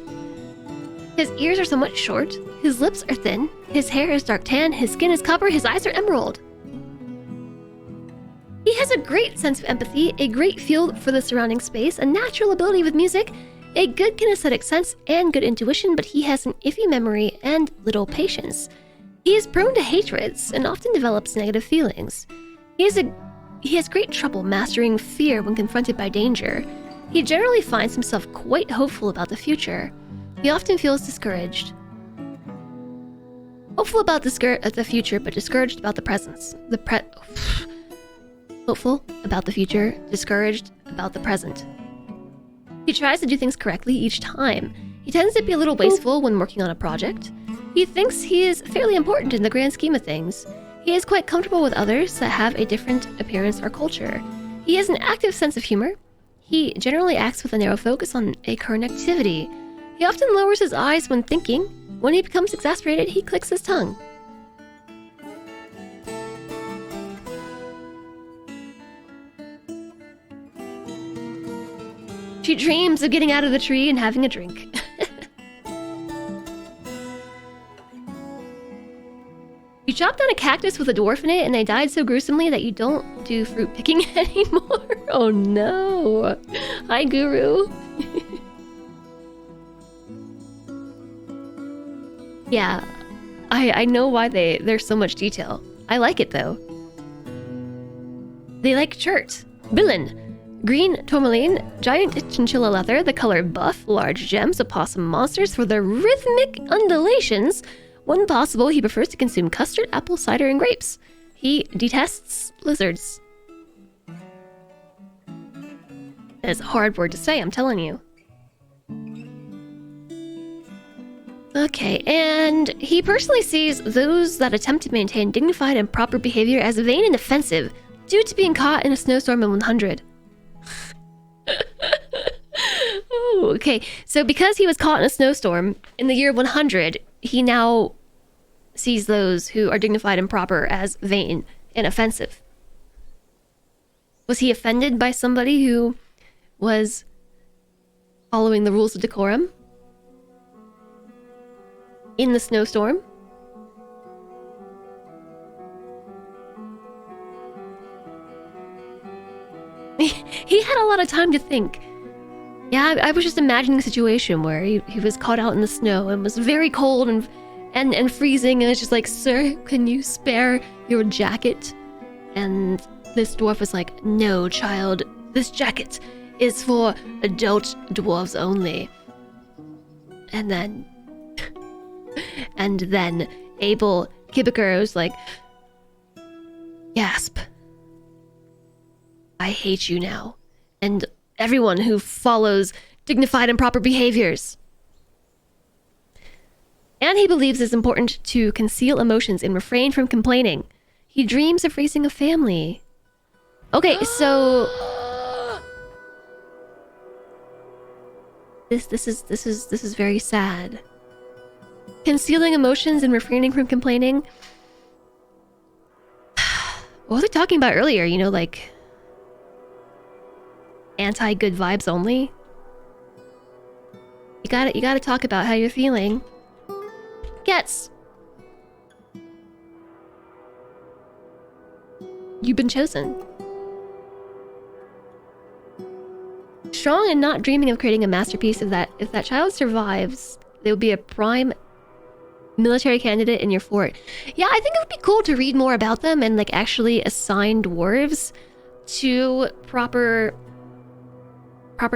His ears are somewhat short. His lips are thin. His hair is dark tan. His skin is copper. His eyes are emerald. He has a great sense of empathy, a great feel for the surrounding space, a natural ability with music, a good kinesthetic sense, and good intuition, but he has an iffy memory and little patience. He is prone to hatreds and often develops negative feelings. He has great trouble mastering fear when confronted by danger. He generally finds himself quite hopeful about the future. He often feels discouraged. Hopeful about the future, but discouraged about the present. Hopeful about the future, discouraged about the present. He tries to do things correctly each time. He tends to be a little wasteful when working on a project. He thinks he is fairly important in the grand scheme of things. He is quite comfortable with others that have a different appearance or culture. He has an active sense of humor. He generally acts with a narrow focus on a current activity. He often lowers his eyes when thinking. When he becomes exasperated, he clicks his tongue. She dreams of getting out of the tree and having a drink. You chopped down a cactus with a dwarf in it and they died so gruesomely that you don't do fruit picking anymore. Oh no. Hi, Guru. Yeah, I know why there's so much detail. I like it though. They like shirt. Villain. Green tourmaline, giant chinchilla leather, the color buff, large gems, opossum monsters for their rhythmic undulations. When possible, he prefers to consume custard, apple cider, and grapes. He detests lizards. That's a hard word to say, I'm telling you. Okay, and he personally sees those that attempt to maintain dignified and proper behavior as vain and offensive due to being caught in a snowstorm in 100. Ooh, okay, so because he was caught in a snowstorm in the year 100, he now sees those who are dignified and proper as vain and offensive. Was he offended by somebody who was following the rules of decorum in the snowstorm? He had a lot of time to think. Yeah, I was just imagining a situation where he was caught out in the snow and was very cold and freezing, and it's just like, sir, can you spare your jacket? And this dwarf was like, no, child, this jacket is for adult dwarves only. And then Abel Kibiker was like, gasp. I hate you now. And everyone who follows dignified and proper behaviors. And he believes it's important to conceal emotions and refrain from complaining. He dreams of raising a family. Okay, so this is very sad. Concealing emotions and refraining from complaining. What was I talking about earlier? You know, like anti-good vibes only. You gotta talk about how you're feeling. Gets. You've been chosen. Strong and not dreaming of creating a masterpiece. If that child survives, they will be a prime military candidate in your fort. Yeah, I think it would be cool to read more about them and like actually assign dwarves to proper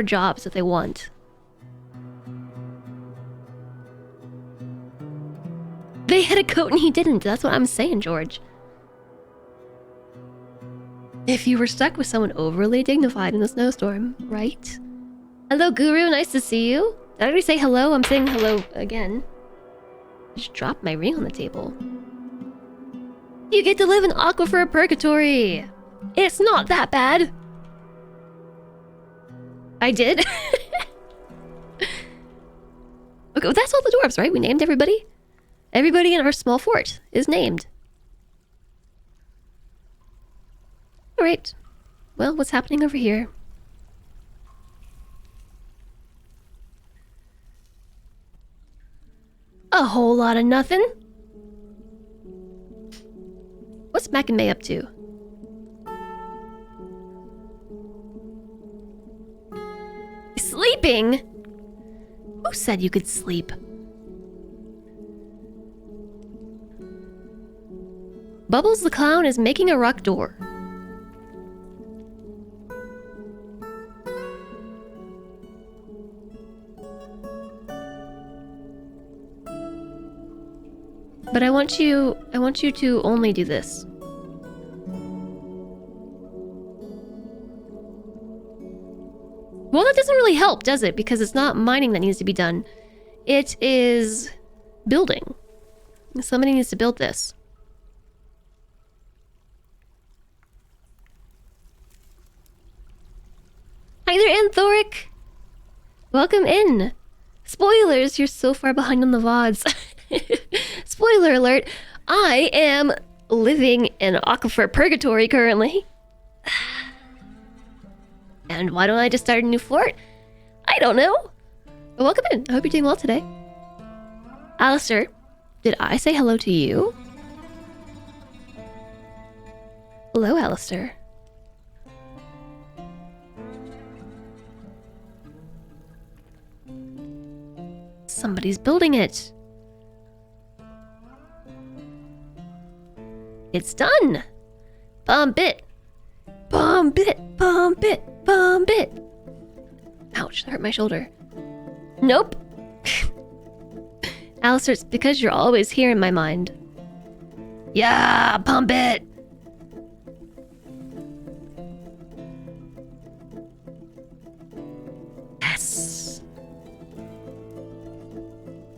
jobs that they want. They had a coat and he didn't. That's what I'm saying, George. If you were stuck with someone overly dignified in a snowstorm, right? Hello, Guru. Nice to see you. Did I already say hello? I'm saying hello again. Just dropped my ring on the table. You get to live in Aquifer Purgatory. It's not that bad. I did. Okay, well, that's all the dwarves, right? We named everybody. Everybody in our small fort is named. Alright. Well, what's happening over here? A whole lot of nothing. What's Mac and May up to? Sleeping? Who said you could sleep? Bubbles the clown is making a rock door. But I want you to only do this. Well, that doesn't really help, does it? Because it's not mining that needs to be done. It is building. Somebody needs to build this. Hi there, Anthoric! Welcome in! Spoilers, you're so far behind on the VODs. Spoiler alert, I am living in Aquifer Purgatory currently. And why don't I just start a new fort? I don't know. But welcome in. I hope you're doing well today. Alistair, did I say hello to you? Hello, Alistair. Somebody's building it. It's done. Bump it. Bump it. Bump it. Bump it. Ouch, that hurt my shoulder. Nope. Alistair, it's because you're always here in my mind. Yeah, pump it. Yes.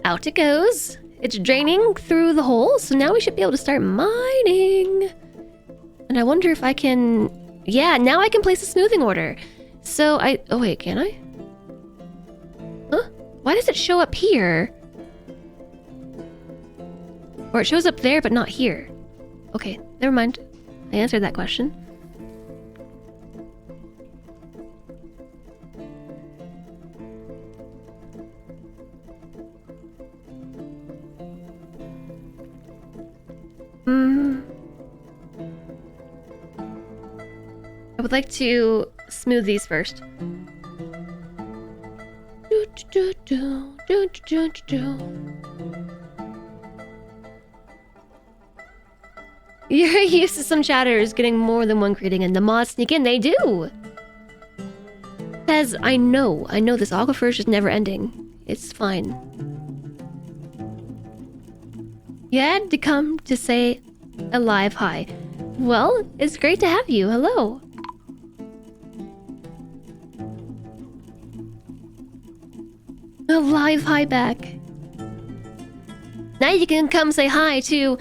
Out it goes. It's draining through the hole, so now we should be able to start mining. And I wonder if I can... Yeah, now I can place a smoothing order. So oh wait, can I? Huh? Why does it show up here? Or it shows up there, but not here. Okay, never mind. I answered that question. I would like to smooth these first. You're used to some chatters getting more than one greeting, and the mods sneak in. They do! Because I know this aquifer is just never ending. It's fine. You had to come to say a live hi. Well, it's great to have you. Hello. A live hi back. Now you can come say hi to.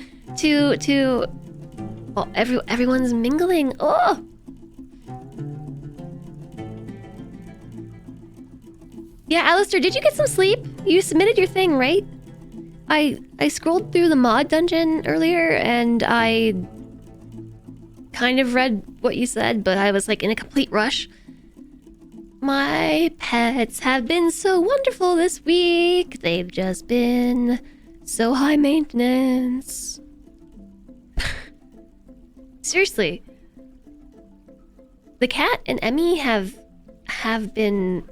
Oh, everyone's mingling. Oh. Yeah, Alistair, did you get some sleep? You submitted your thing, right? I scrolled through the mod dungeon earlier and I kind of read what you said, but I was like in a complete rush. My pets have been so wonderful this week. They've just been so high maintenance. Seriously. The cat and Emmy have been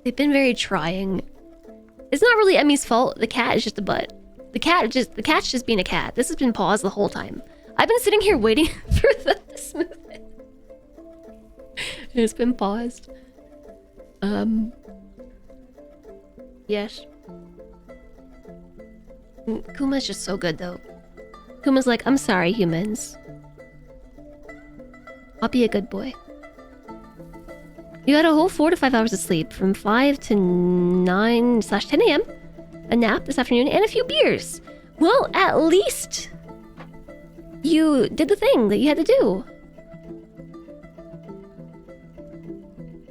they've been very trying. It's not really Emmy's fault. The cat is just a butt. The cat's just being a cat. This has been paused the whole time. I've been sitting here waiting for them to smooth it. It's been paused. Yes. Kuma's just so good though. Kuma's like, I'm sorry, humans. I'll be a good boy. You had a whole 4 to 5 hours of sleep from 5 to 9/10 a.m. A nap this afternoon and a few beers. Well, at least you did the thing that you had to do.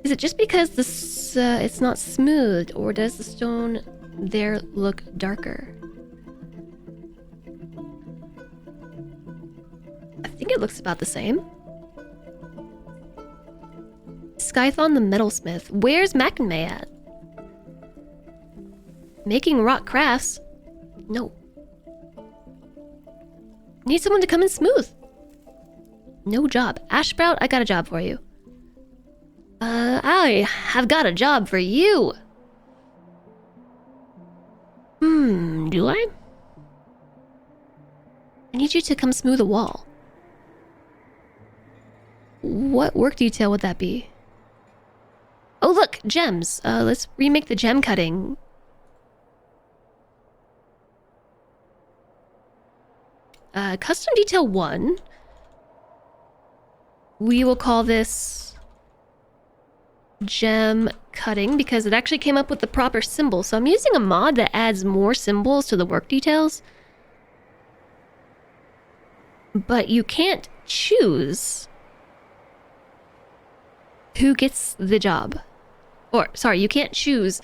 Is it just because this it's not smooth, or does the stone there look darker? I think it looks about the same. Skython the metalsmith. Where's Mackinmay at? Making rock crafts? No. Need someone to come in smooth. No job. Ashsprout, I got a job for you. I have got a job for you. Do I? I need you to come smooth a wall. What work detail would that be? Oh look, gems. Let's remake the gem cutting. Custom detail 1. We will call this gem cutting because it actually came up with the proper symbol. So I'm using a mod that adds more symbols to the work details. But you can't choose who gets the job. Or, sorry, you can't choose.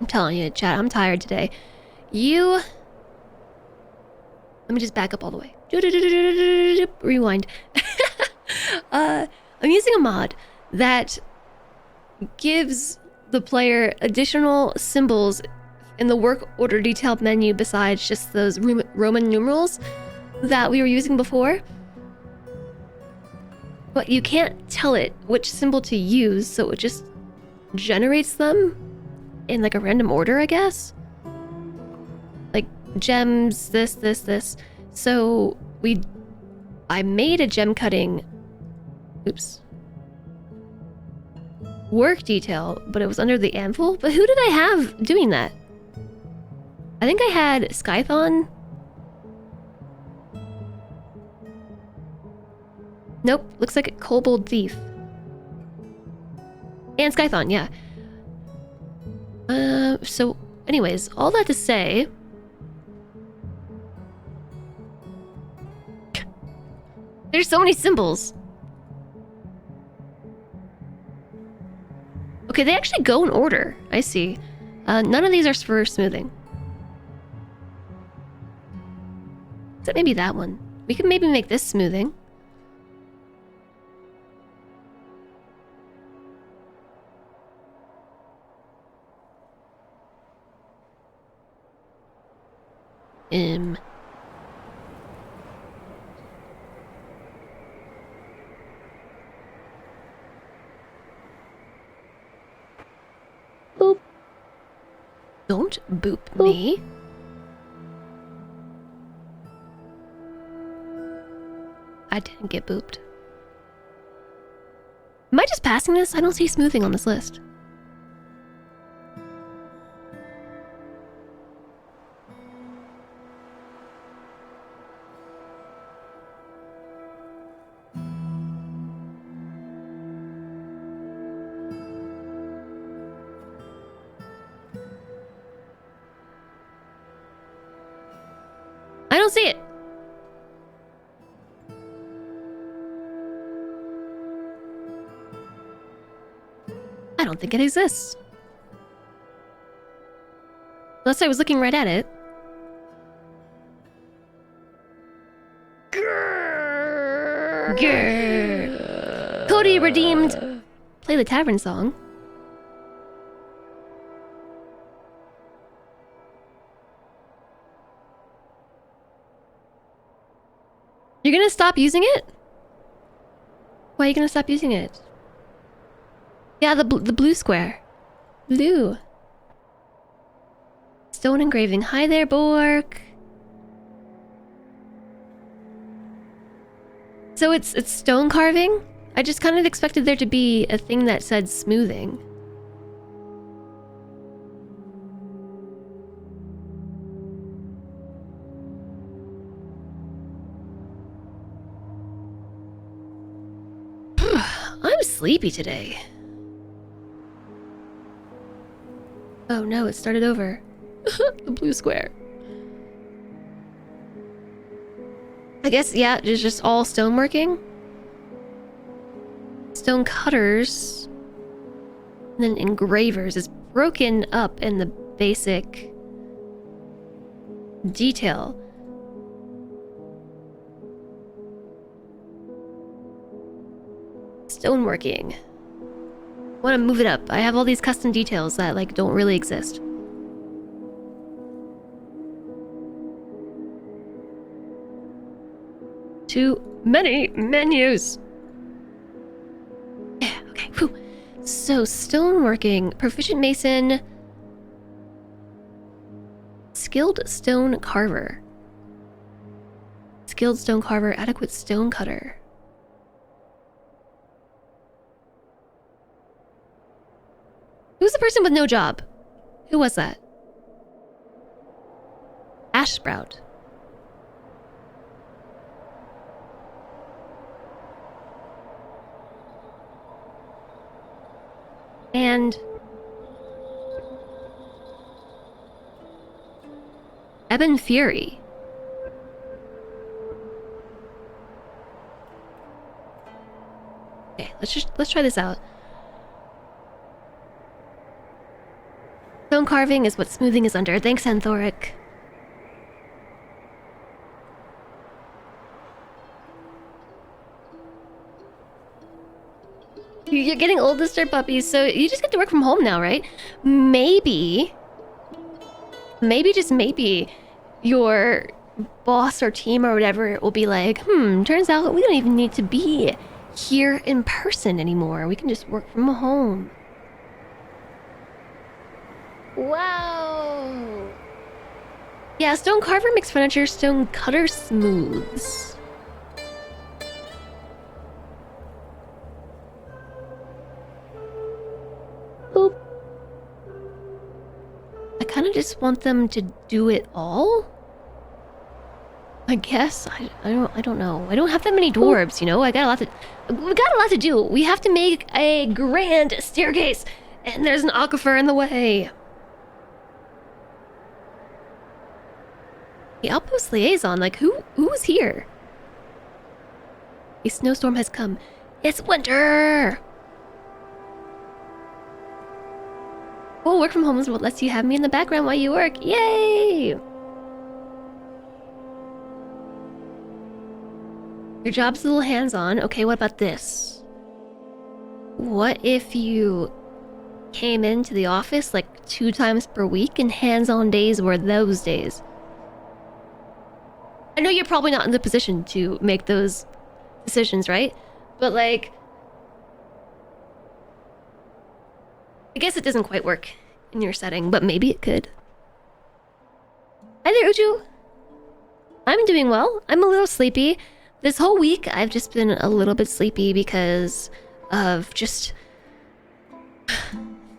I'm telling you, chat, I'm tired today. Let me just back up all the way. Rewind. I'm using a mod that gives the player additional symbols in the work order detailed menu besides just those Roman numerals that we were using before. But you can't tell it which symbol to use, so it just generates them in like a random order, I guess. Like gems, this. So I made a gem cutting, work detail, but it was under the anvil. But who did I have doing that? I think I had Skython. Nope, looks like a kobold thief. And Skython, yeah. So anyways, all that to say, there's so many symbols. Okay, they actually go in order. I see. None of these are for smoothing. Except maybe that one. We can maybe make this smoothing. Boop. Don't boop me. I didn't get booped. Am I just passing this? I don't see smoothing on this list. I don't think it exists. Unless I was looking right at it. Grrr. Cody redeemed. Play the tavern song. You're gonna stop using it? Why are you gonna stop using it? Yeah, the blue square. Blue. Stone engraving. Hi there, Bork. So it's stone carving? I just kind of expected there to be a thing that said smoothing. I'm sleepy today. Oh no, it started over. The blue square. I guess, yeah, it's just all stoneworking. Stone cutters. And then engravers is broken up in the basic detail. Stoneworking. Want to move it up. I have all these custom details that like don't really exist. Too many menus. Yeah, okay. Whew. So stoneworking, proficient mason, skilled stone carver, skilled stone carver, adequate stone cutter. Who's the person with no job? Who was that? Ash Sprout. And Ebon Fury. Okay, let's try this out. Stone carving is what smoothing is under. Thanks, Anthoric. You're getting old, Mr. Puppy, so you just get to work from home now, right? Maybe, just maybe, your boss or team or whatever will be like, turns out we don't even need to be here in person anymore. We can just work from home. Wow. Yeah, stone carver makes furniture, stone cutter smooths. Boop. I kind of just want them to do it all. I guess I don't know. I don't have that many dwarves, you know. We got a lot to do. We have to make a grand staircase, and there's an aquifer in the way. The outpost liaison, like who's here? A snowstorm has come. It's winter. Well, work from home is what lets you have me in the background while you work. Yay! Your job's a little hands-on. Okay, what about this? What if you came into the office like 2 times per week and hands-on days were those days? I know you're probably not in the position to make those decisions, right? But like, I guess it doesn't quite work in your setting, but maybe it could. Hi there, Uju. I'm doing well. I'm a little sleepy. This whole week, I've just been a little bit sleepy because of just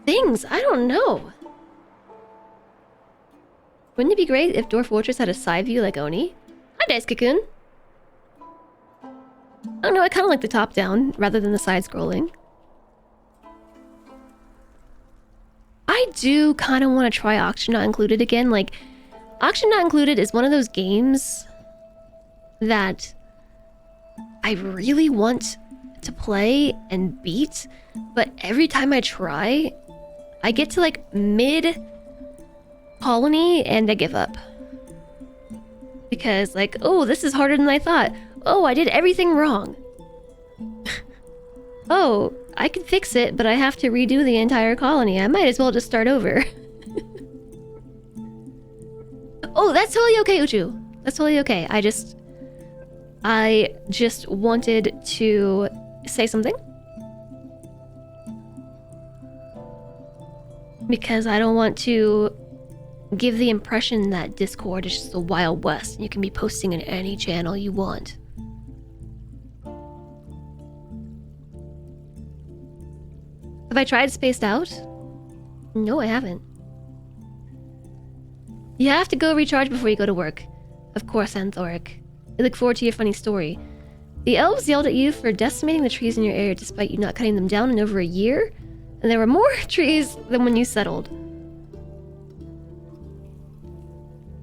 things. I don't know. Wouldn't it be great if Dwarf Fortress had a side view like Oni? Hi, Dice Cocoon. I don't know, I kind of like the top-down rather than the side-scrolling. I do kind of want to try Auction Not Included again. Like, Auction Not Included is one of those games that I really want to play and beat, but every time I try, I get to like mid colony and I give up. Because like, oh, this is harder than I thought. Oh, I did everything wrong. Oh, I can fix it, but I have to redo the entire colony. I might as well just start over. Oh, that's totally okay, Uchu. That's totally okay. I just wanted to say something. Because I don't want to give the impression that Discord is just the Wild West and you can be posting in any channel you want. Have I tried Spaced Out? No, I haven't. You have to go recharge before you go to work. Of course, Anthoric. I look forward to your funny story. The elves yelled at you for decimating the trees in your area despite you not cutting them down in over a year, and there were more trees than when you settled.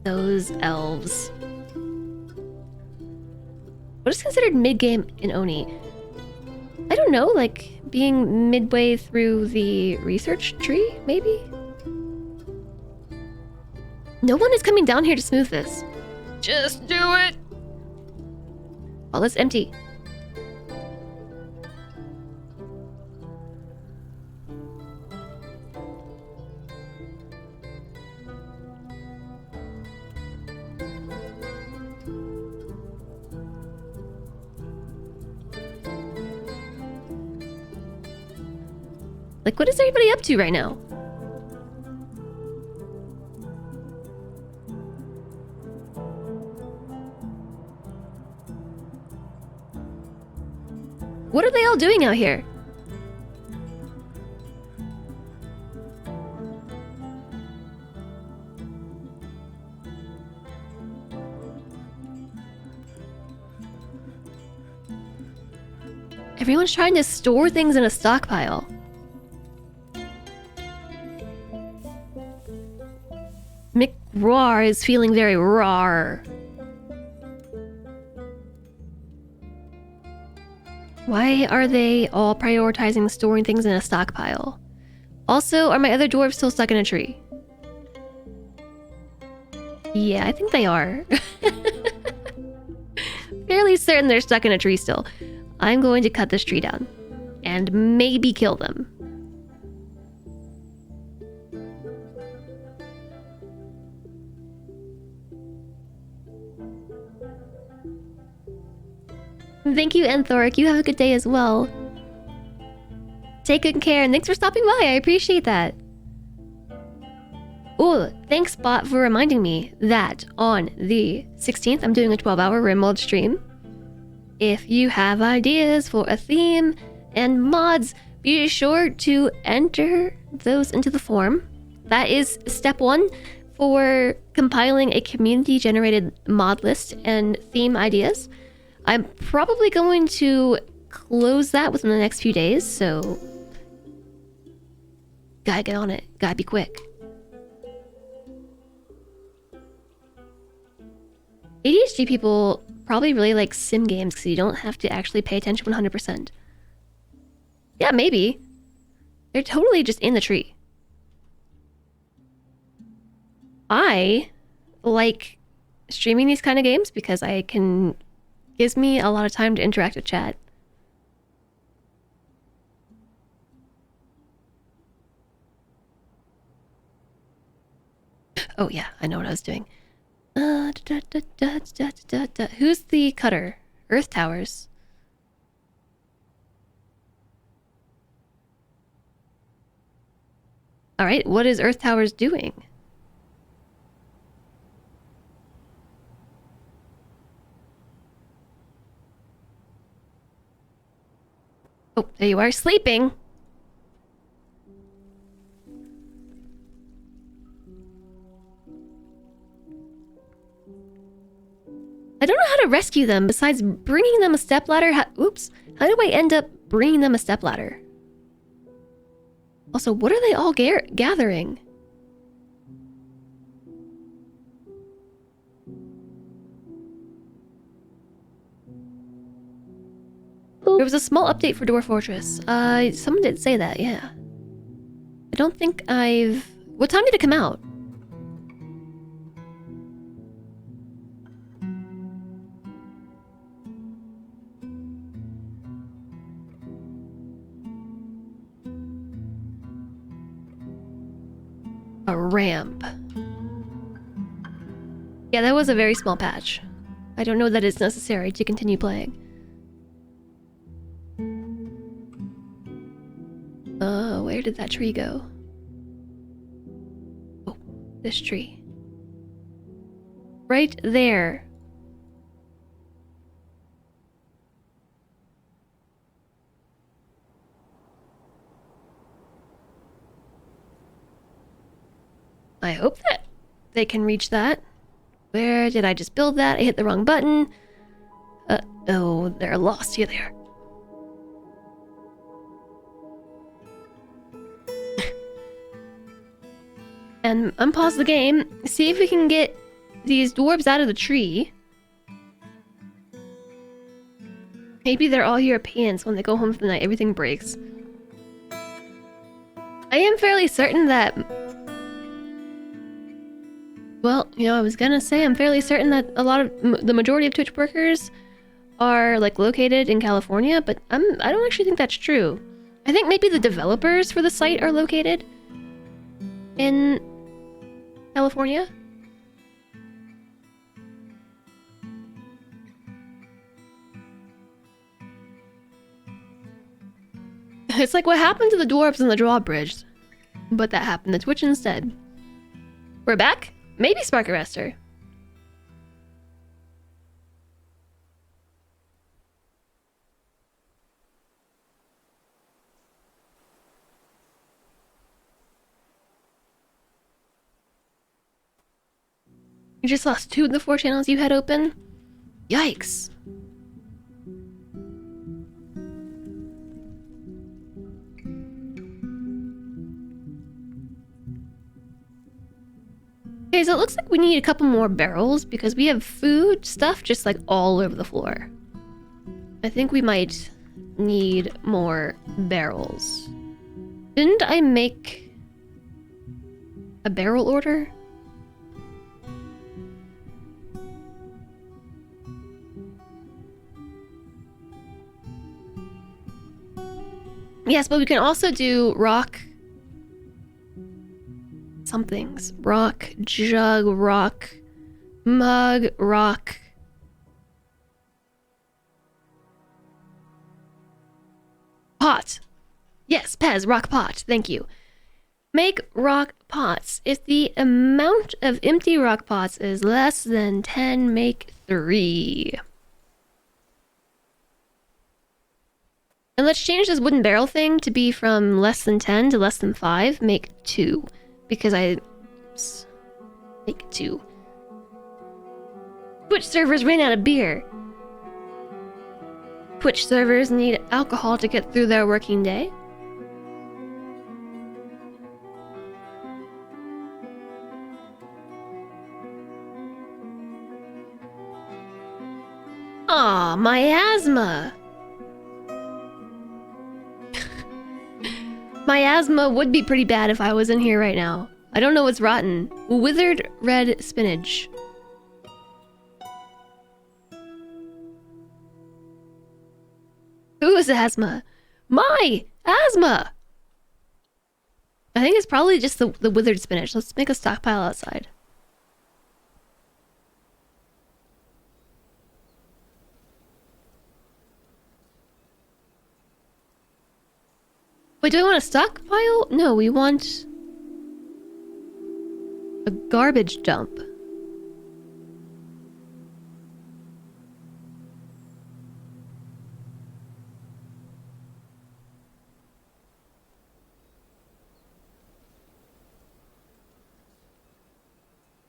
Those elves. What is considered mid-game in Oni? I don't know, like being midway through the research tree, maybe? No one is coming down here to smooth this. Just do it! All is empty. Like, what is everybody up to right now? What are they all doing out here? Everyone's trying to store things in a stockpile. McRoar is feeling very raw. Why are they all prioritizing storing things in a stockpile? Also, are my other dwarves still stuck in a tree? Yeah, I think they are. Fairly certain they're stuck in a tree still. I'm going to cut this tree down. And maybe kill them. Thank you, Anthoric. You have a good day as well. Take good care, and thanks for stopping by. I appreciate that. Oh, thanks, Bot, for reminding me that on the 16th, I'm doing a 12-hour Rimworld stream. If you have ideas for a theme and mods, be sure to enter those into the form. That is step 1 for compiling a community-generated mod list and theme ideas. I'm probably going to close that within the next few days, so gotta get on it. Gotta be quick. ADHD people probably really like sim games because you don't have to actually pay attention 100%. Yeah, maybe. They're totally just in the tree. I like streaming these kind of games because I can... gives me a lot of time to interact with chat. Oh yeah, I know what I was doing. Who's the cutter? Earth Towers. Alright, what is Earth Towers doing? Oh, there you are, sleeping! I don't know how to rescue them besides bringing them a stepladder. Oops. How do I end up bringing them a stepladder? Also, what are they all gathering? was a small update for Dwarf Fortress. Someone did say that, yeah. I don't think I've... What time did it come out? A ramp. Yeah, that was a very small patch. I don't know that it's necessary to continue playing. Where did that tree go? Oh, this tree. Right there. I hope that they can reach that. Where did I just build that? I hit the wrong button. Oh, they're lost. Here they are. And unpause the game. See if we can get these dwarves out of the tree. Maybe they're all Europeans. When they go home for the night, everything breaks. I am fairly certain that... Well, you know, I was gonna say I'm fairly certain that a lot of... the majority of Twitch workers are, like, located in California, but I don't actually think that's true. I think maybe the developers for the site are located in California. It's like what happened to the dwarves in the drawbridge, but that happened to Twitch instead. We're back? Maybe Spark Arrestor. You just lost 2 of the 4 channels you had open? Yikes. Okay, so it looks like we need a couple more barrels because we have food stuff just like all over the floor. I think we might need more barrels. Didn't I make a barrel order? Yes, but we can also do rock somethings. Rock, jug, rock, mug, rock. Pot. Yes, Pez, rock pot. Thank you. Make rock pots. If the amount of empty rock pots is less than 10, make 3. And let's change this wooden barrel thing to be from less than 10 to less than 5. Make 2. Because oops. Make 2. Twitch servers ran out of beer. Twitch servers need alcohol to get through their working day. Aw, my asthma. My asthma would be pretty bad if I was in here right now. I don't know what's rotten. Withered red spinach. Whose asthma? My asthma! I think it's probably just the withered spinach. Let's make a stockpile outside. Wait, do I want a stockpile? No, we want a garbage dump.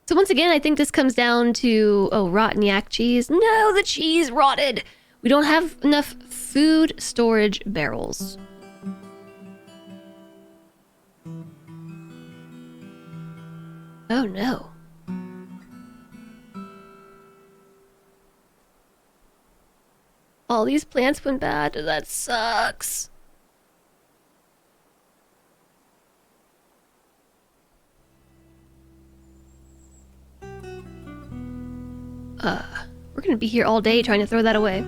So once again, I think this comes down to, oh, rotten yak cheese. No, the cheese rotted. We don't have enough food storage barrels. Oh no. all these plants went bad. That sucks. We're gonna be here all day trying to throw that away.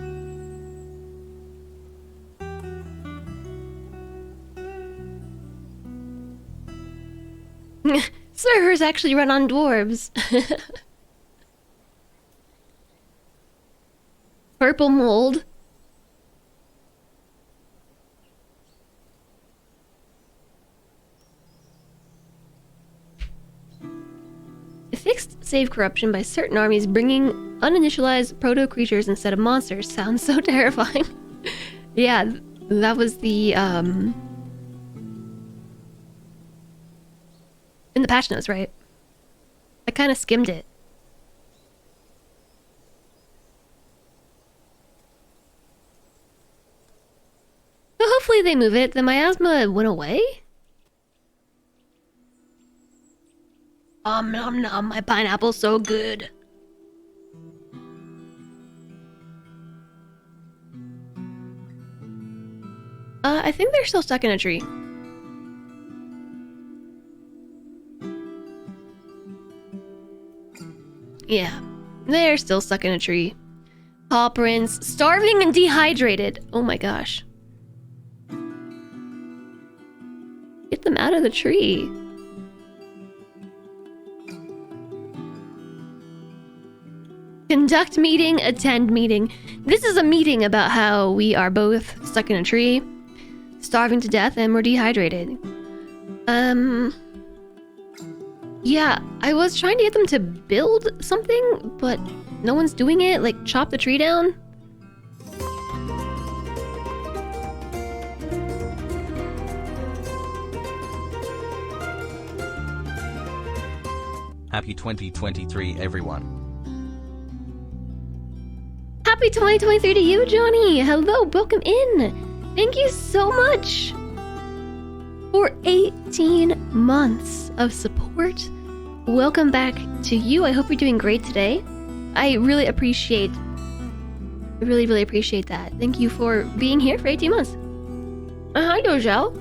Servers actually run on dwarves. Purple mold. It fixed save corruption by certain armies bringing uninitialized proto-creatures instead of monsters. Sounds so terrifying. Yeah, that was the, in the patch notes, right? I kind of skimmed it. So hopefully they move it. The miasma went away? Nom nom, my pineapple's so good. I think they're still stuck in a tree. Yeah, they're still stuck in a tree. Paw prints, starving and dehydrated. Oh my gosh. Get them out of the tree. Conduct meeting, attend meeting. This is a meeting about how we are both stuck in a tree, starving to death, and we're dehydrated. Yeah, I was trying to get them to build something, but no one's doing it. Like, chop the tree down. Happy 2023, everyone. Happy 2023 to you, Johnny! Hello, welcome in! Thank you so much for 18 months of support. Welcome back to you. I hope you're doing great today. I really appreciate that. Thank you for being here for 18 months. Hi, Dojel.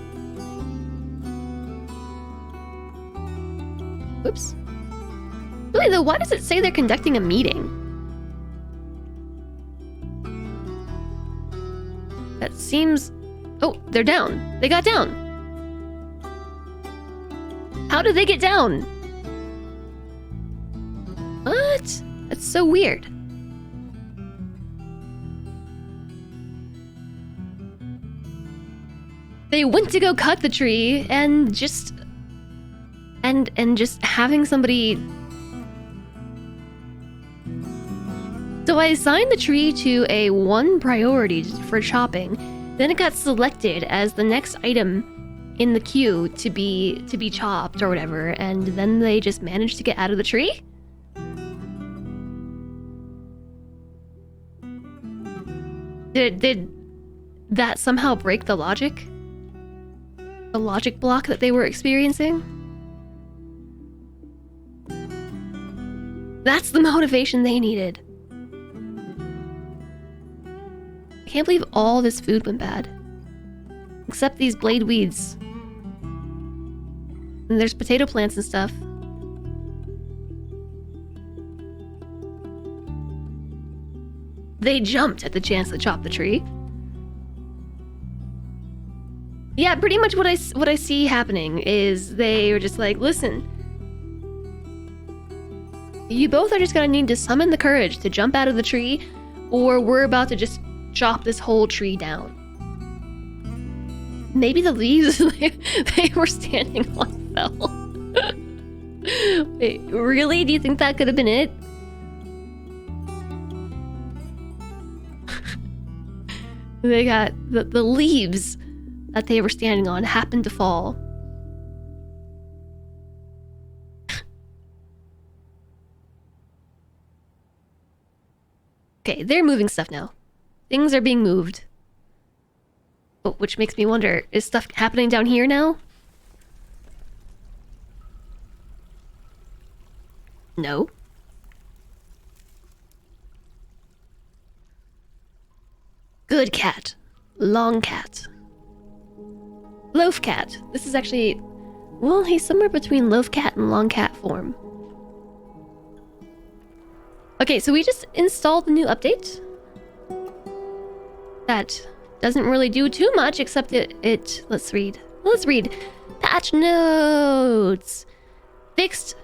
Whoops. Really though, why does it say they're conducting a meeting? That seems... Oh, they're down. They got down. How did they get down? What? That's so weird. They went to go cut the tree and just... And just having somebody... So I assigned the tree to a 1 priority for chopping. Then it got selected as the next item in the queue to be chopped or whatever, and then they just managed to get out of the tree? Did that somehow break the logic? The logic block that they were experiencing? That's the motivation they needed. I can't believe all this food went bad. Except these blade weeds. And there's potato plants and stuff. They jumped at the chance to chop the tree. Yeah, pretty much what I see happening is they were just like, listen, you both are just gonna need to summon the courage to jump out of the tree, or we're about to just chop this whole tree down. Maybe the leaves they were standing on fell. Wait, really? Do you think that could have been it? They got the leaves that they were standing on happened to fall. Okay, they're moving stuff now. Things are being moved. Oh, which makes me wonder, is stuff happening down here now? No. Good cat. Long cat. Loaf cat. This is actually... Well, he's somewhere between loaf cat and long cat form. Okay, so we just installed the new update. That doesn't really do too much, except it let's read. Let's read. Patch notes. Fixed.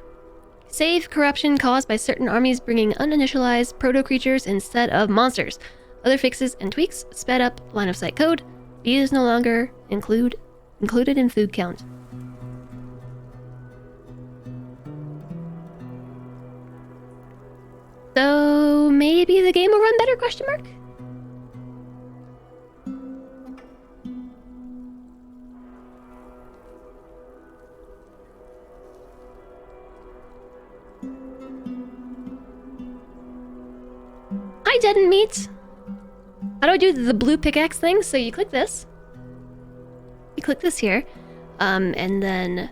Save corruption caused by certain armies bringing uninitialized proto-creatures instead of monsters. Other fixes and tweaks. Sped up line of sight code. These no longer included in food count. So maybe the game will run better, question mark? Hi, Dead and Meat. How do I do the blue pickaxe thing? So you click this. You click this here. And then...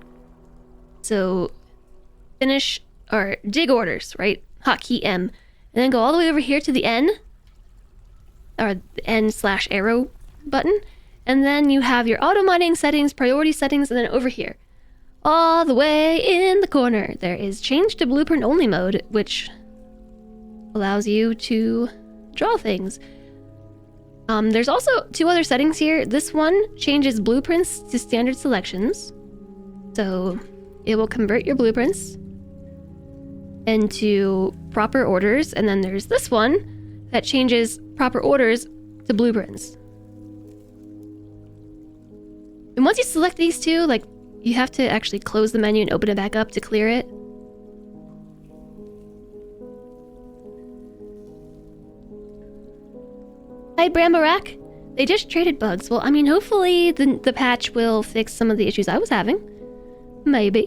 So... Finish... Or dig orders, right? Hotkey M. And then go all the way over here to the N. Or the N/arrow button. And then you have your auto mining settings, priority settings, and then over here. All the way in the corner, there is change to blueprint only mode, which allows you to draw things. There's also 2 other settings here. This one changes blueprints to standard selections. So it will convert your blueprints into proper orders. And then there's this one that changes proper orders to blueprints. And once you select these 2, like, you have to actually close the menu and open it back up to clear it. Hi, Brambarak. They just traded bugs. Well, I mean, hopefully the patch will fix some of the issues I was having. Maybe.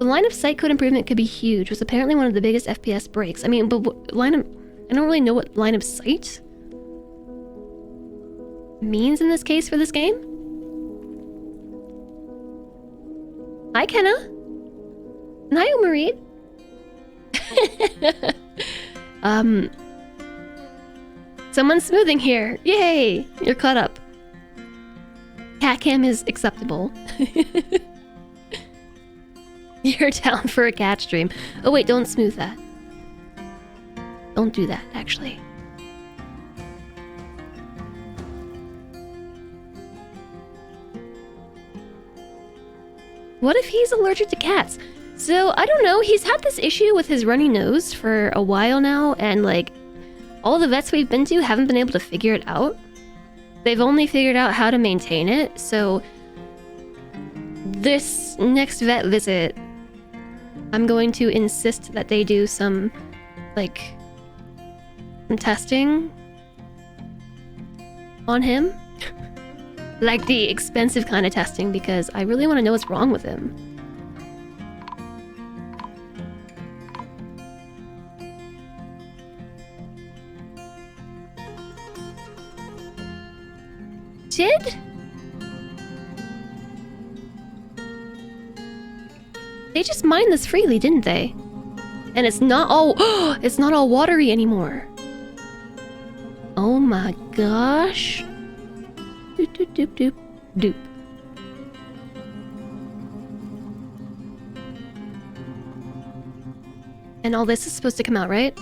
The line of sight code improvement could be huge. Was apparently one of the biggest FPS breaks. I mean, but I don't really know what line of sight means in this case for this game. Hi, Kenna. And hi, Umarid. Someone's smoothing here. Yay! You're caught up. Cat cam is acceptable. You're down for a cat stream. Oh wait, don't smooth that. Don't do that, actually. What if he's allergic to cats? So, I don't know, he's had this issue with his runny nose for a while now, and like, all the vets we've been to haven't been able to figure it out. They've only figured out how to maintain it, so this next vet visit, I'm going to insist that they do some, like, some testing on him. Like the expensive kind of testing, because I really want to know what's wrong with him. Did? They just mined this freely, didn't they? And it's not all it's not all watery anymore. Oh my gosh. Doop doop doop doop doop. And all this is supposed to come out, right?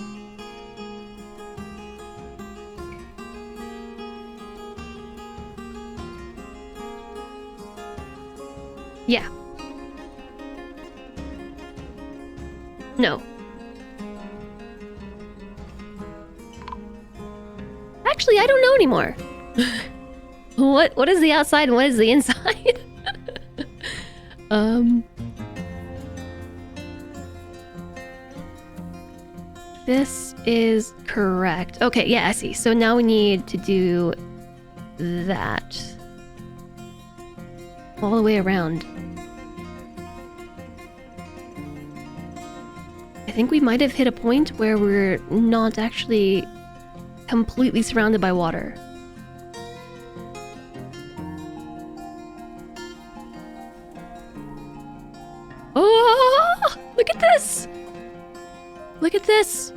Yeah. No. Actually, I don't know anymore. What is the outside and what is the inside? This is correct. Okay, yeah, I see. So now we need to do that all the way around. I think we might have hit a point where we're not actually completely surrounded by water. Oh, look at this! Look at this!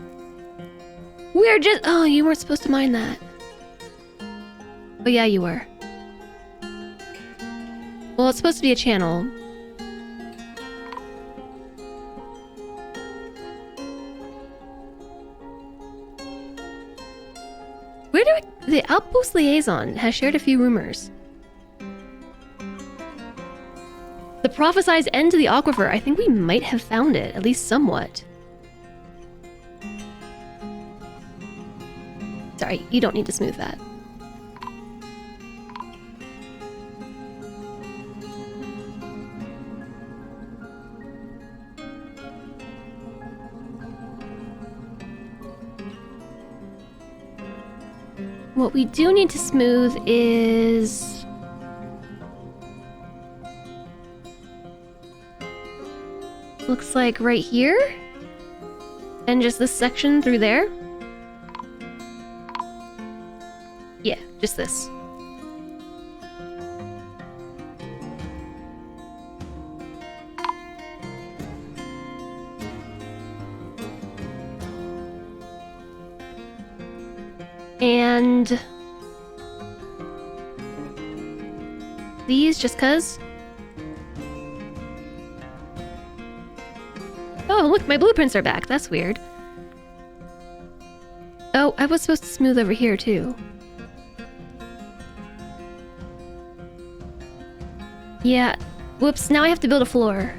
We're just... Oh, you weren't supposed to mine that. Oh, yeah, you were. Well, it's supposed to be a channel. Where do I... The Outpost Liaison has shared a few rumors. The prophesized end to the Aquifer. I think we might have found it, at least somewhat. Sorry, you don't need to smooth that. What we do need to smooth is... Looks like right here? And just this section through there? Yeah, just this. And... these just 'cause. Oh, look, my blueprints are back. That's weird. Oh, I was supposed to smooth over here, too. Yeah. Whoops, now I have to build a floor.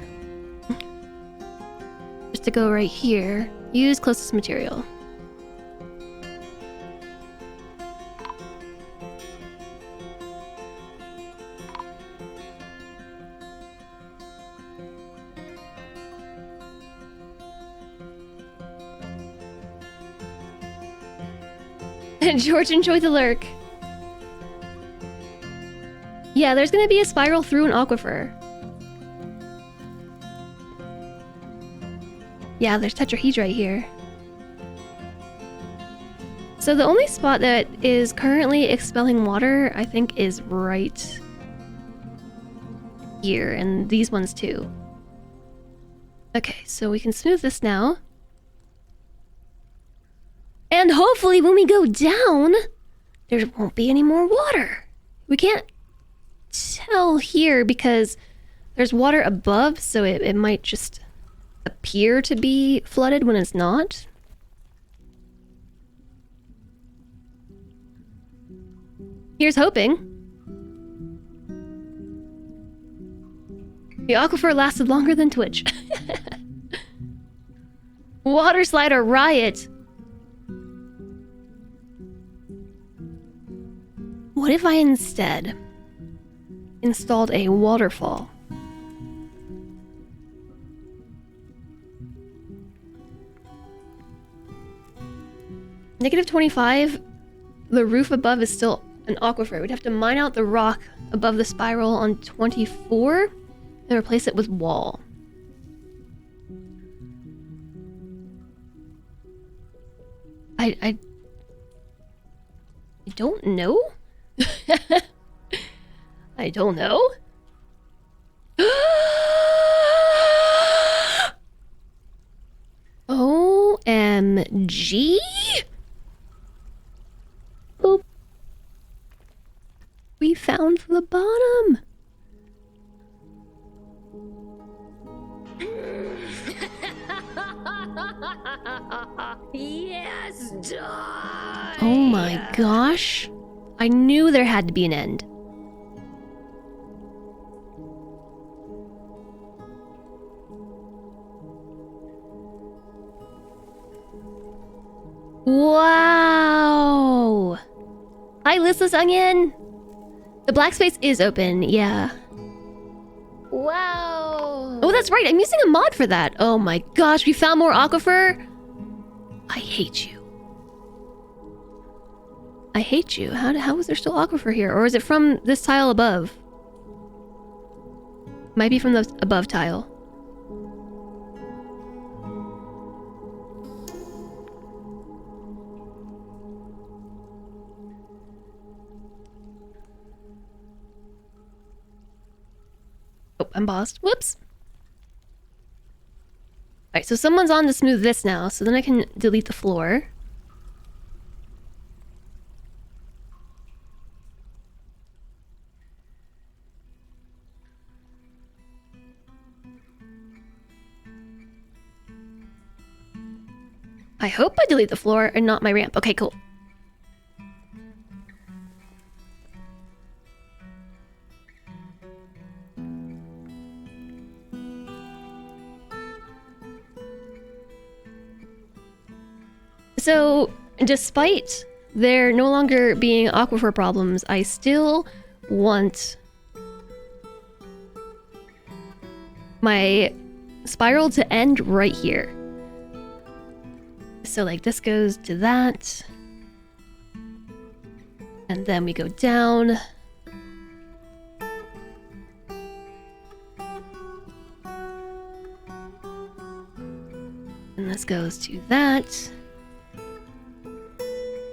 Just to go right here. Use closest material. George, enjoy the lurk. Yeah, there's gonna be a spiral through an aquifer. Yeah, there's tetrahedrite here. So the only spot that is currently expelling water, I think, is right here, and these ones too. Okay, so we can smooth this now. And hopefully when we go down, there won't be any more water. We can't tell here because there's water above, so it might just appear to be flooded when it's not. Here's hoping. The aquifer lasted longer than Twitch. Water slider riot. What if I instead installed a waterfall? -25, the roof above is still an aquifer. We'd have to mine out the rock above the spiral on 24 and replace it with wall. I don't know. I don't know. OMG? Boop. We found the bottom. Yes, die! Oh my gosh. I knew there had to be an end. Wow! Hi, listless onion! The black space is open, yeah. Wow! Oh, that's right, I'm using a mod for that. Oh my gosh, we found more aquifer? I hate you. I hate you. How is there still aquifer here? Or is it from this tile above? Might be from the above tile. Oh, I'm paused. Whoops. Alright, so someone's on to smooth this now, so then I can delete the floor. I hope I delete the floor and not my ramp. Okay, cool. So, despite there no longer being aquifer problems, I still want my spiral to end right here. So like this goes to that. And then we go down. And this goes to that.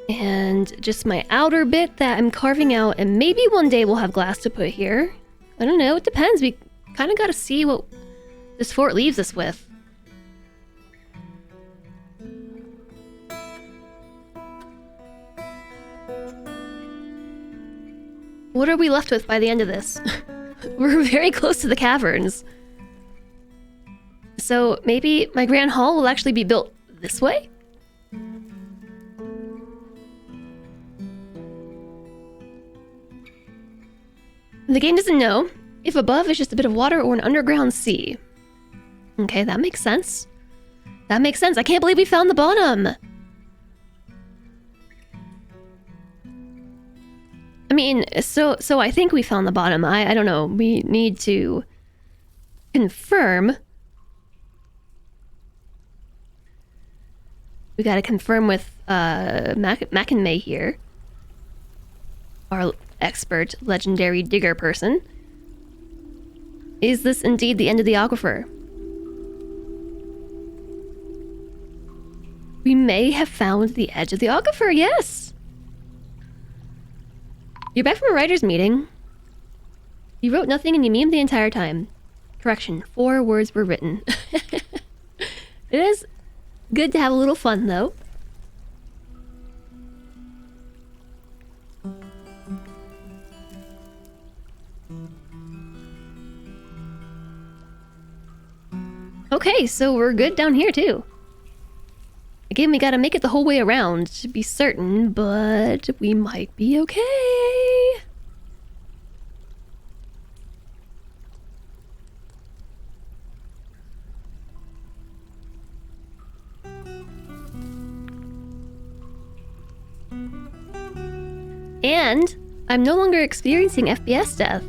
And just my outer bit that I'm carving out, and maybe one day we'll have glass to put here. I don't know, it depends. We kind of got to see what this fort leaves us with. What are we left with by the end of this? We're very close to the caverns. So maybe my grand hall will actually be built this way? The game doesn't know if above is just a bit of water or an underground sea. Okay, that makes sense. That makes sense. I can't believe we found the bottom. I mean, so I think we found the bottom. I don't know. We need to confirm. We gotta confirm with Mac and May here. Our expert, legendary digger person. Is this indeed the end of the aquifer? We may have found the edge of the aquifer, yes! You're back from a writer's meeting. You wrote nothing and you memed the entire time. Correction, 4 words were written. It is good to have a little fun, though. Okay, so we're good down here, too. Again, we gotta make it the whole way around to be certain, but we might be okay. And I'm no longer experiencing FPS death.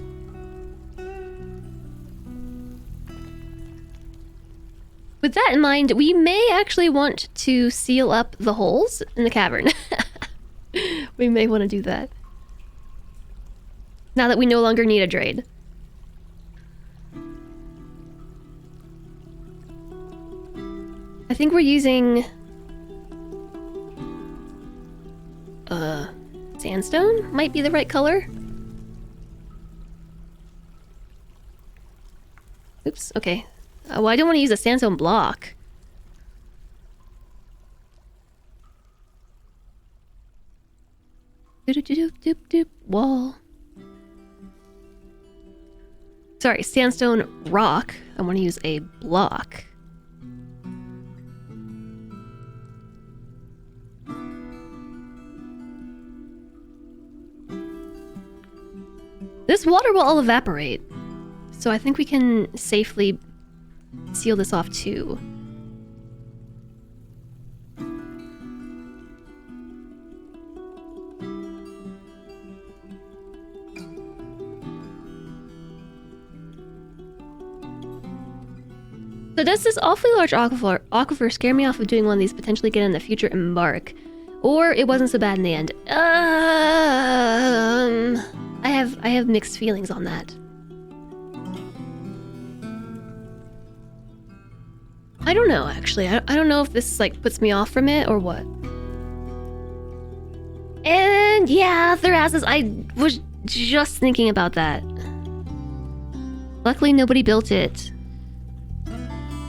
With that in mind, we may actually want to seal up the holes in the cavern. We may want to do that. Now that we no longer need a drain. I think we're using... sandstone might be the right color. Oops, okay. Well, I don't want to use a sandstone block. Doop, wall. Sorry, sandstone rock. I want to use a block. This water will all evaporate. So I think we can safely seal this off too. So does this awfully large aquifer scare me off of doing one of these, potentially get in the future embark? Or it wasn't so bad in the end? I have mixed feelings on that. I don't know, actually. I don't know if this, like, puts me off from it or what. And yeah, Therasis, I was just thinking about that. Luckily, nobody built it.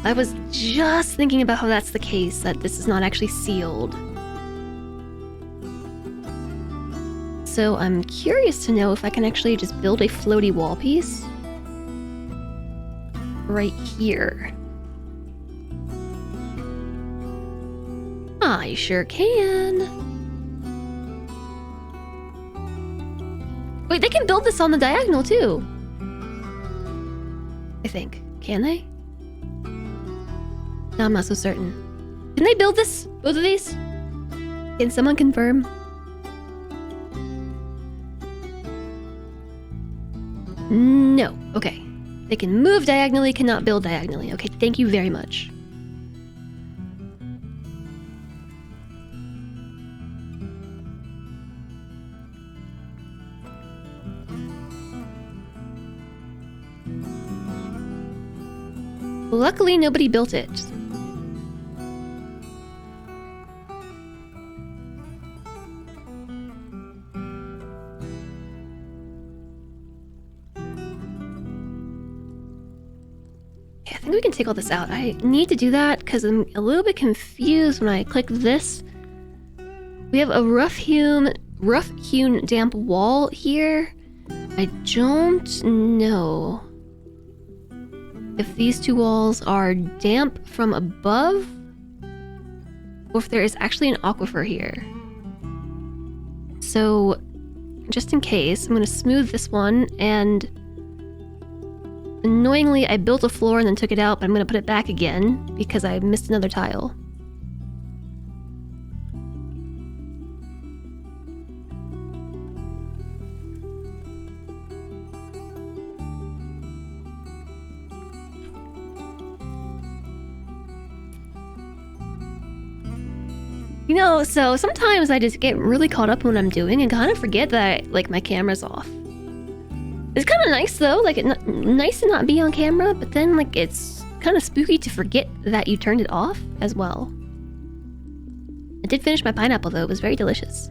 I was just thinking about how that's the case, that this is not actually sealed. So I'm curious to know if I can actually just build a floaty wall piece right here. I sure can. Wait, they can build this on the diagonal too. I think. Can they? No, I'm not so certain. Can they build this? Both of these? Can someone confirm? No. Okay. They can move diagonally, cannot build diagonally. Okay, thank you very much. Luckily, nobody built it. I think we can take all this out. I need to do that because I'm a little bit confused when I click this. We have a rough-hewn damp wall here. I don't know if these two walls are damp from above or if there is actually an aquifer here. So, just in case, I'm going to smooth this one, and annoyingly, I built a floor and then took it out, but I'm going to put it back again because I missed another tile. You know, so sometimes I just get really caught up in what I'm doing and kind of forget that, like, my camera's off. It's kind of nice though, like nice to not be on camera, but then like it's kind of spooky to forget that you turned it off as well. I did finish my pineapple though, it was very delicious.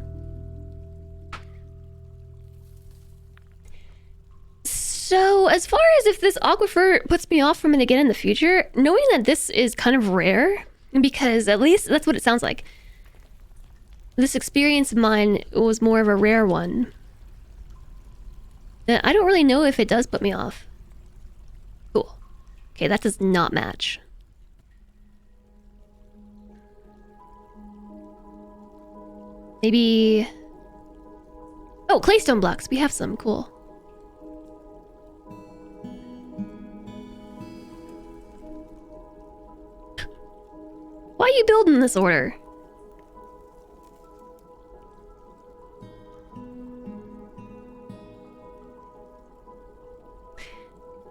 So as far as if this aquifer puts me off from it again in the future, knowing that this is kind of rare, because at least that's what it sounds like. This experience of mine was more of a rare one. I don't really know if it does put me off. Cool. Okay, that does not match. Maybe... Oh, claystone blocks. We have some. Cool. Why are you building in this order?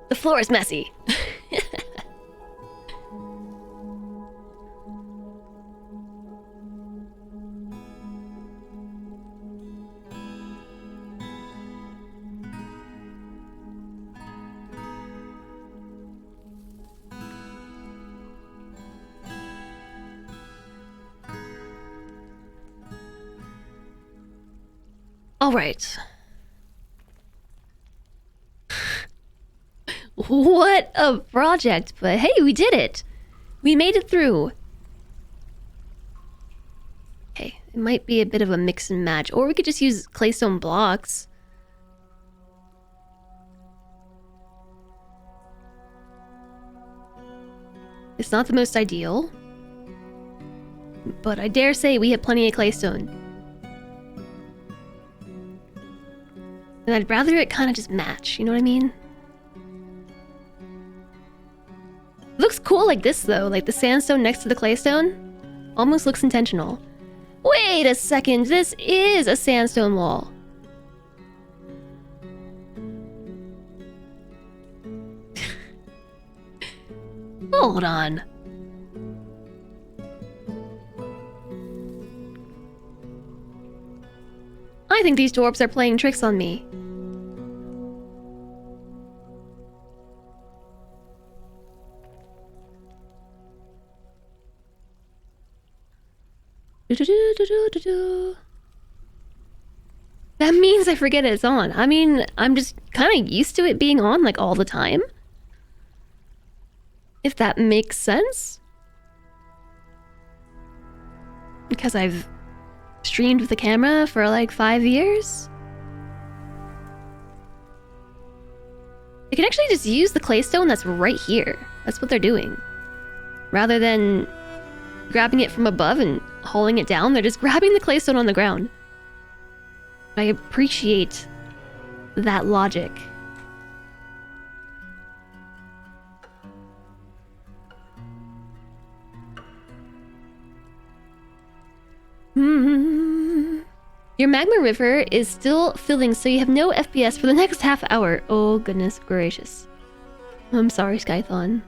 The floor is messy. All right. What a project, but hey, we did it. We made it through. Okay, it might be a bit of a mix and match, or we could just use claystone blocks. It's not the most ideal, but I dare say we have plenty of claystone. And I'd rather it kind of just match, you know what I mean? Looks cool like this though, like the sandstone next to the claystone. Almost looks intentional. Wait a second, this is a sandstone wall. Hold on. I think these dwarves are playing tricks on me. That means I forget it's on. I mean, I'm just kind of used to it being on like all the time. If that makes sense. Because I've streamed with the camera for like 5 years. I can actually just use the claystone that's right here. That's what they're doing. Rather than grabbing it from above and hauling it down. They're just grabbing the claystone on the ground. I appreciate that logic. Your magma river is still filling, so you have no FPS for the next half hour. Oh, goodness gracious. I'm sorry, Skython.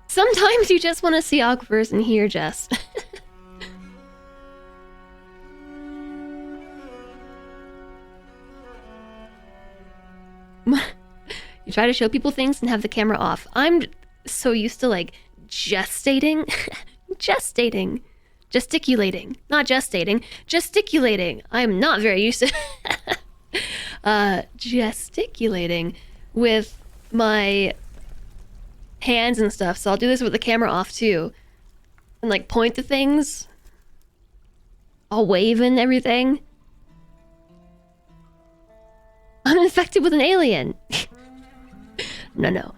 Sometimes you just want to see aquifers and hear Jess. You try to show people things and have the camera off. I'm so used to like gestating. Gestating. Gesticulating. Not gestating. Gesticulating. I'm not very used to gesticulating with my hands and stuff. So I'll do this with the camera off too. And like point to things. I'll wave and everything. I'm infected with an alien. No.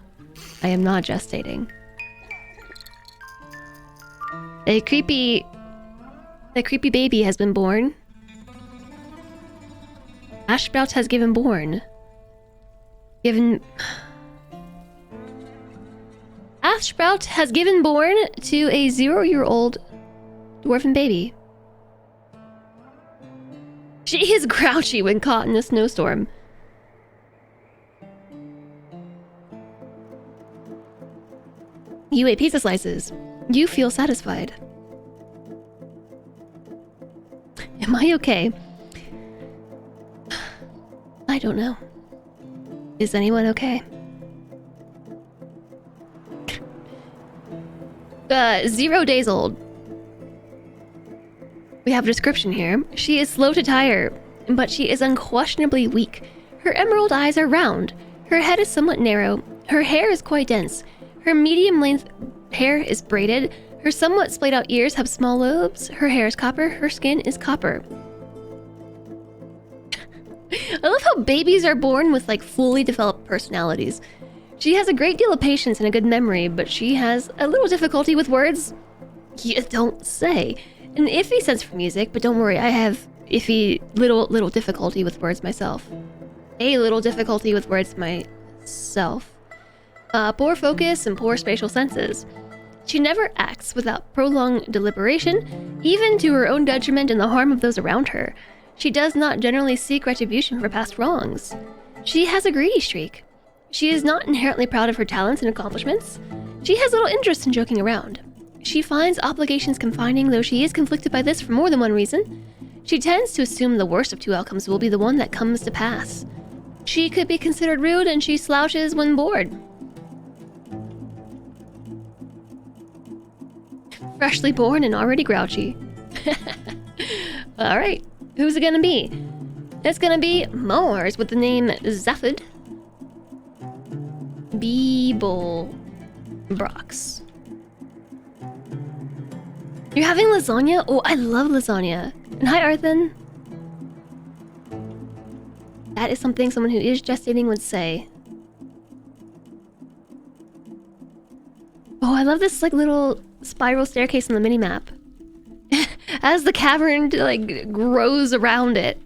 I am not gestating. A creepy baby has been born. Ashsprout has given born. Ashsprout has given born to a 0-year-old dwarven baby. She is grouchy when caught in a snowstorm. You ate pizza slices. You feel satisfied. Am I okay? I don't know. Is anyone okay? 0 days old. We have a description here. She is slow to tire, but she is unquestionably weak. Her emerald eyes are round. Her head is somewhat narrow. Her hair is quite dense. Her medium-length hair is braided. Her somewhat splayed-out ears have small lobes. Her hair is copper. Her skin is copper. I love how babies are born with like fully developed personalities. She has a great deal of patience and a good memory, but she has a little difficulty with words. You don't say. An iffy sense for music, but don't worry, I have iffy little difficulty with words myself. A little difficulty with words myself. Poor focus and poor spatial senses. She never acts without prolonged deliberation, even to her own detriment and the harm of those around her. She does not generally seek retribution for past wrongs. She has a greedy streak. She is not inherently proud of her talents and accomplishments. She has little interest in joking around. She finds obligations confining, though she is conflicted by this for more than one reason. She tends to assume the worst of two outcomes will be the one that comes to pass. She could be considered rude, and she slouches when bored. Freshly born and already grouchy. Alright, who's it gonna be? It's gonna be Mars with the name Zaphod. Beeble Brox. You're having lasagna? Oh, I love lasagna. And hi, Arthen. That is something someone who is gestating would say. Oh, I love this like little spiral staircase on the minimap. As the cavern like grows around it.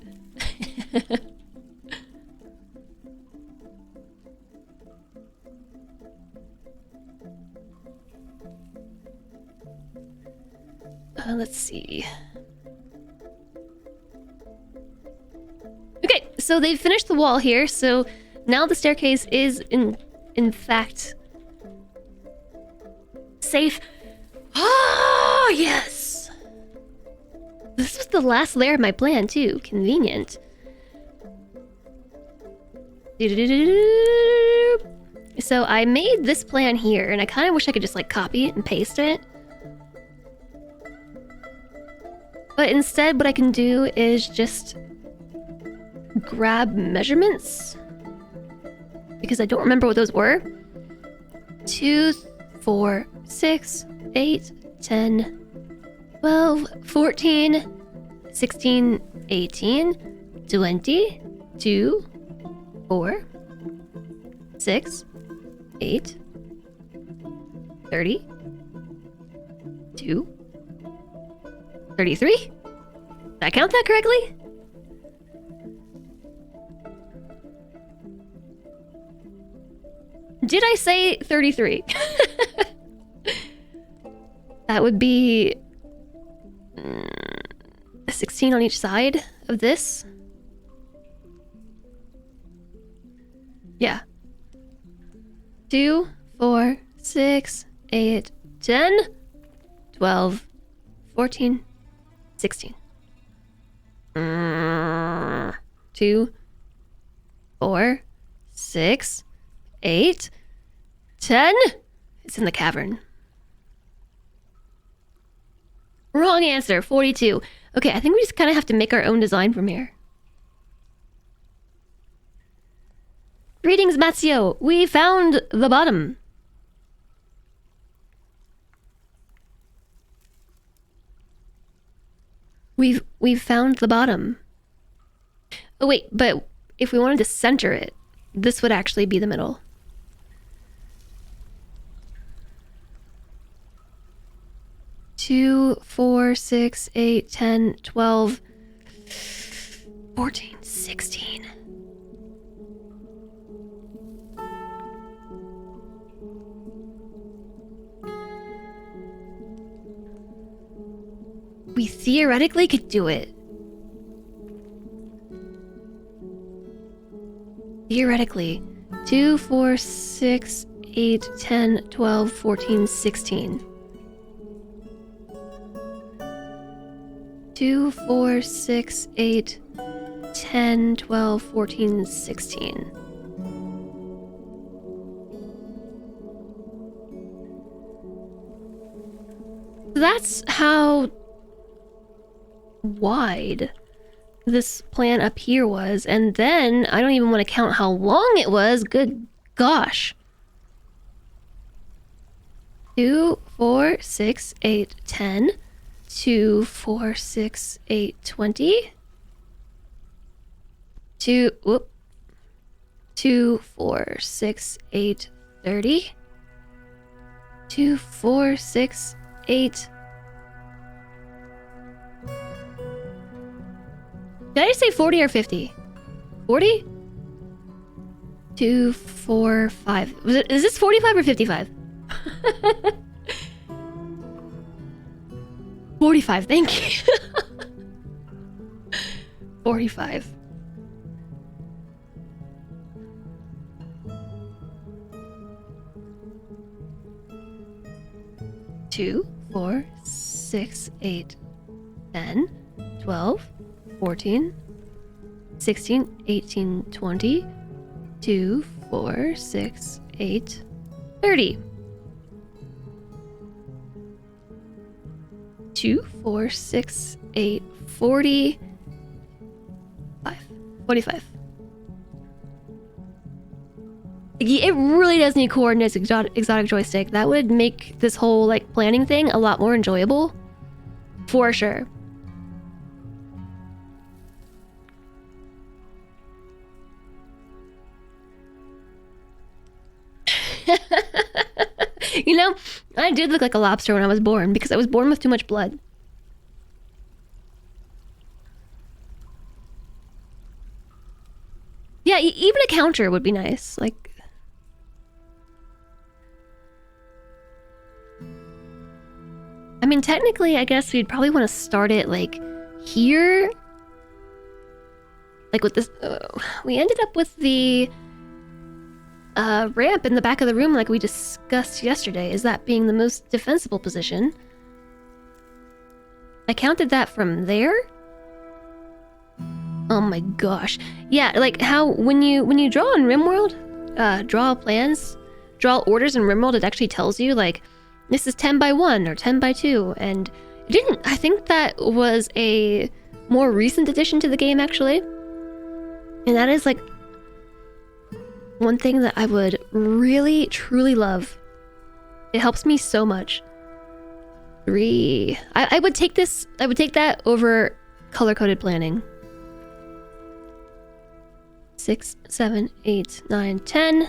Let's see. Okay, so they've finished the wall here, so now the staircase is in fact safe. Oh, yes! This was the last layer of my plan, too. Convenient. So I made this plan here, and I kind of wish I could just like copy it and paste it. But instead, what I can do is just grab measurements, because I don't remember what those were. 2, 4, 6, 8, 10, 12, 14, 16, 18, 20, 2, 4, 6, 8, 30, 2, 33? Did I count that correctly? Did I say 33? That would be 16 on each side of this. Yeah. 2, 4, 6, 8, 10, 12, 14, 16. 2, 4, 6, 8, 10. It's in the cavern. Wrong answer, 42. Okay, I think we just kind of have to make our own design from here. Greetings, Matsio. We found the bottom. We've found the bottom. Oh wait, but if we wanted to center it, this would actually be the middle. Two, 4, 6, 8, 10, 12, 14, 16. We theoretically could do it. Theoretically. 2, 4, 6, 8, 10, 12, 14, 16. 2, 4, 6, 8, 10, 12, 14, 16. That's how wide this plan up here was, and then I don't even want to count how long it was. Good gosh. 2, 4, 6, 8, 10. 2, 4, 6, 8, 20. 2, 4, 6, 8, 30. 2, 4, 6, 8. Did I say 40 or 50? 40? 2, 4, 5. Is this 45 or 55? 45, thank you. 45. Two, 4, 6, 8, 10, 12, 14, 16, 18, 20, 2, 4, 6, 8, 30. 2, 4, 6, 8, 40, 45. It really does need coordinates, exotic joystick. That would make this whole like planning thing a lot more enjoyable. For sure. You know, I did look like a lobster when I was born because I was born with too much blood. Yeah, even a counter would be nice. Like, I mean, technically, I guess we'd probably want to start it like here. Like with this, we ended up with the ramp in the back of the room like we discussed yesterday, is that being the most defensible position. I counted that from there. Oh my gosh. Yeah, like how when you draw in RimWorld, draw plans, draw orders in RimWorld, it actually tells you like this is 10 by 1 or 10 by 2, and it didn't. I think that was a more recent addition to the game actually. And that is like one thing that I would really, truly love. It helps me so much. 3. I would take this, I would take that over color-coded planning. 6, 7, 8, 9, 10.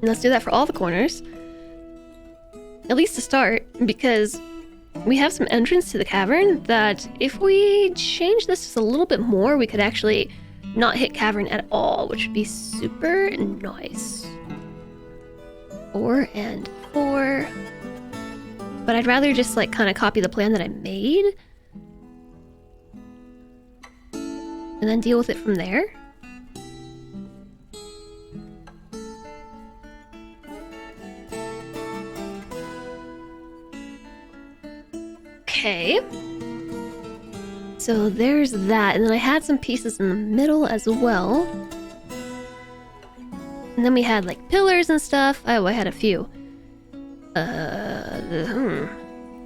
And let's do that for all the corners. At least to start, because we have some entrance to the cavern that if we change this just a little bit more, we could actually not hit cavern at all, which would be super nice. 4 and 4. But I'd rather just like kind of copy the plan that I made and then deal with it from there. Okay. So there's that, and then I had some pieces in the middle as well. And then we had like pillars and stuff. Oh, I had a few.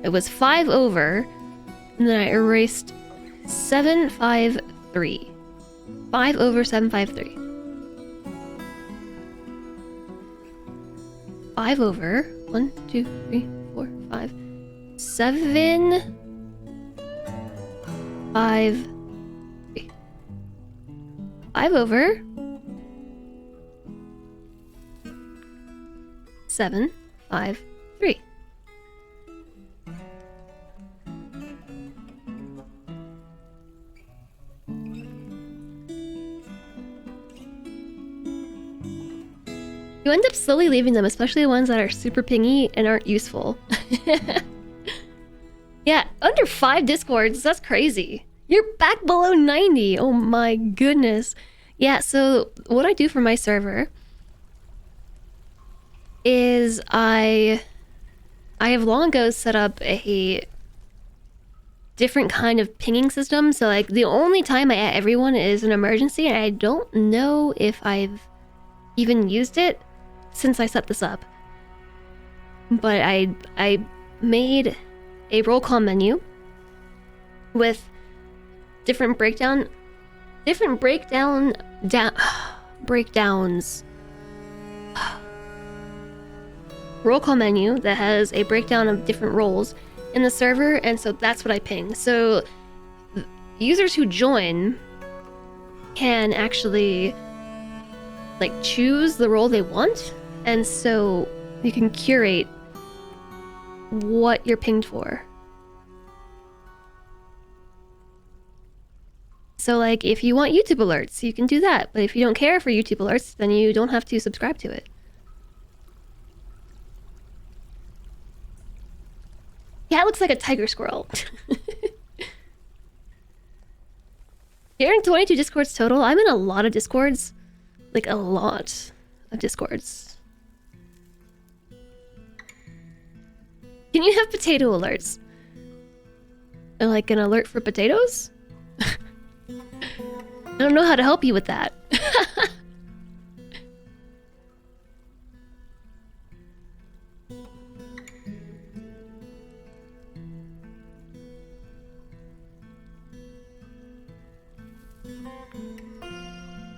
It was 5 over, and then I erased 7, 5, 3. 5 over 7, 5, 3. 5 over 1, 2, 3, 4, 5, 7, 5, 3. 5 over 7, 5, 3. You end up slowly leaving them, especially the ones that are super pingy and aren't useful. Yeah, under 5 discords, that's crazy. You're back below 90. Oh my goodness. Yeah, so what I do for my server is I have long ago set up a different kind of pinging system. So like the only time I add everyone is an emergency, and I don't know if I've even used it since I set this up. But I made a roll call menu with different breakdowns. Roll call menu that has a breakdown of different roles in the server, and so that's what I ping. So users who join can actually like choose the role they want, and so you can curate what you're pinged for. So like if you want YouTube alerts, you can do that, but if you don't care for YouTube alerts, then you don't have to subscribe to it. Yeah, it looks like a tiger squirrel. You're in 22 discords total. I'm in a lot of discords. Like a lot of discords. Can you have potato alerts? Or like an alert for potatoes? I don't know how to help you with that.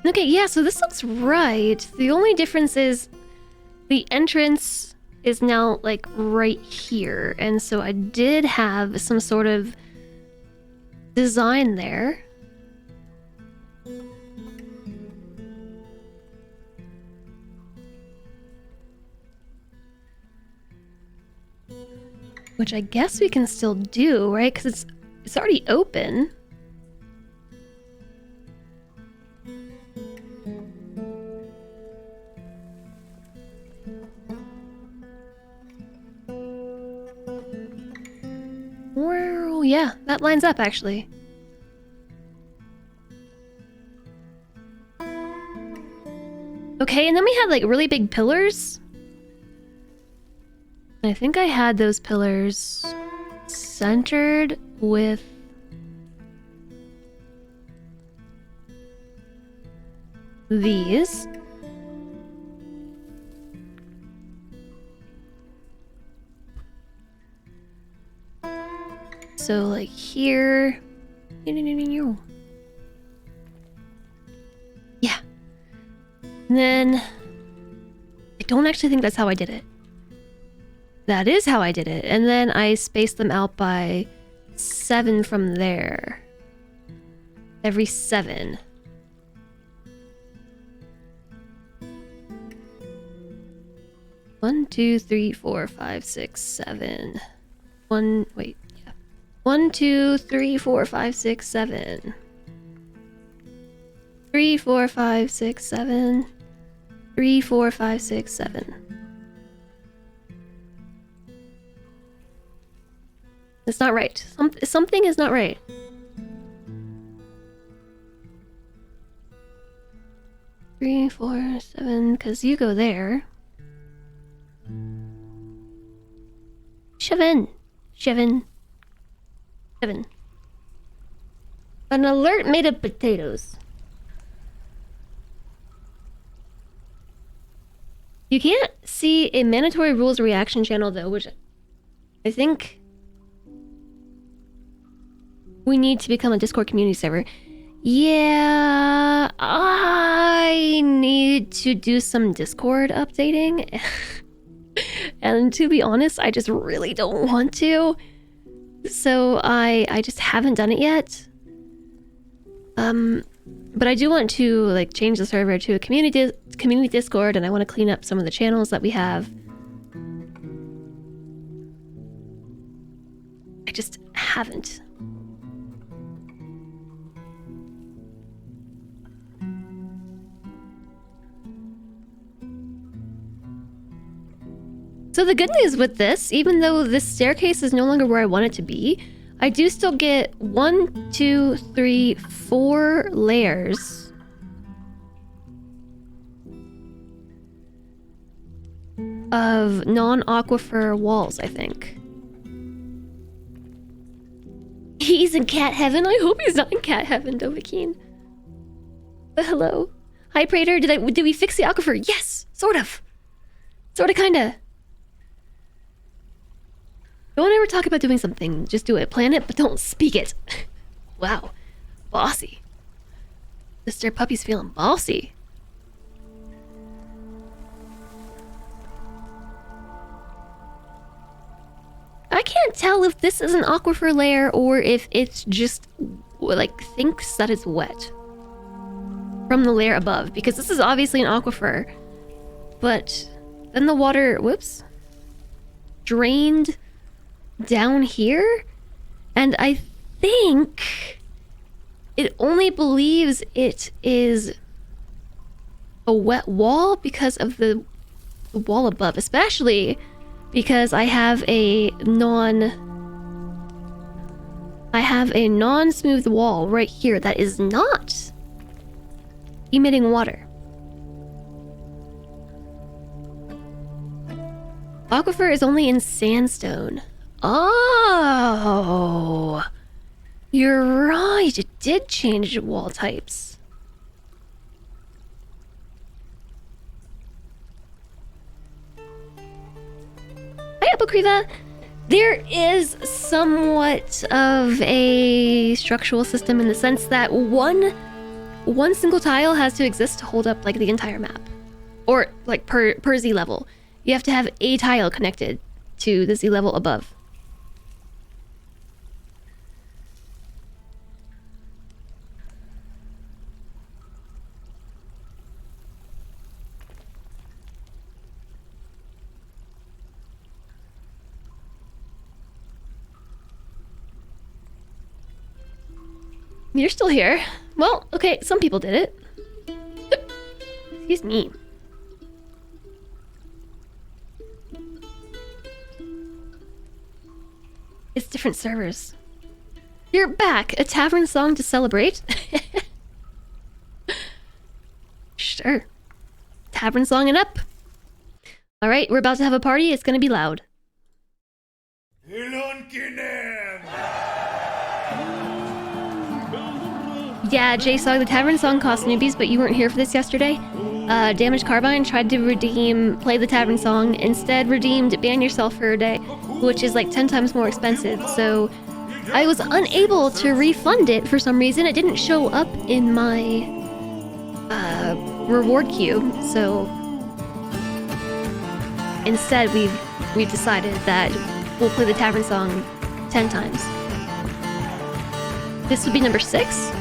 Okay, yeah, so this looks right. The only difference is the entrance is now like right here, and so I did have some sort of design there. Which I guess we can still do, right? Because it's already open. Well, yeah, that lines up actually. Okay, and then we had like really big pillars. I think I had those pillars centered with these. So like here. Yeah. And then I don't actually think that's how I did it. That is how I did it. And then I spaced them out by 7 from there. Every 7. 1, 2, 3, 4, 5, 6, 7. 1, wait, yeah. 1, 2, 3, 4, 5, 6, 7. 3, 4, 5, 6, 7. 3, 4, 5, 6, 7. It's not right. Something is not right. Three, 4, 7, because you go there. 7. 7. 7. An alert made of potatoes. You can't see a mandatory rules reaction channel though, which I think we need to become a Discord community server. Yeah, I need to do some Discord updating. And to be honest, I just really don't want to. So I just haven't done it yet. But I do want to like change the server to a community Discord, and I want to clean up some of the channels that we have. I just haven't. So the good news with this, even though this staircase is no longer where I want it to be, I do still get 1, 2, 3, 4 layers of non-aquifer walls, I think. He's in cat heaven? I hope he's not in cat heaven, Dovahkiin. But hello. Hi, Praetor. Did we fix the aquifer? Yes! Sort of. Sorta, kinda. Don't ever talk about doing something. Just do it. Plan it, but don't speak it. Wow. Bossy. Mr. Puppy's feeling bossy. I can't tell if this is an aquifer layer or if it's just, like, thinks that it's wet from the layer above. Because this is obviously an aquifer. But then the water, whoops, drained down here, and I think it only believes it is a wet wall because of the wall above, especially because I have a non-smooth wall right here that is not emitting water. Aquifer is only in sandstone. Oh, you're right. It did change wall types. Hi, Aquifer. There is somewhat of a structural system in the sense that one single tile has to exist to hold up like the entire map, or like per Z level. You have to have a tile connected to the Z level above. You're still here. Well, okay, some people did it. Excuse me. It's different servers. You're back. A tavern song to celebrate? Sure. Tavern song and up. Alright, we're about to have a party. It's gonna be loud. Yeah, J-Sog, the tavern song cost newbies, but you weren't here for this yesterday. Damaged Carbine tried to redeem Play the Tavern Song, instead redeemed Ban Yourself for a Day, which is like 10 times more expensive, so I was unable to refund it for some reason. It didn't show up in my reward queue, so instead we've decided that we'll play the Tavern Song 10 times. This would be number 6?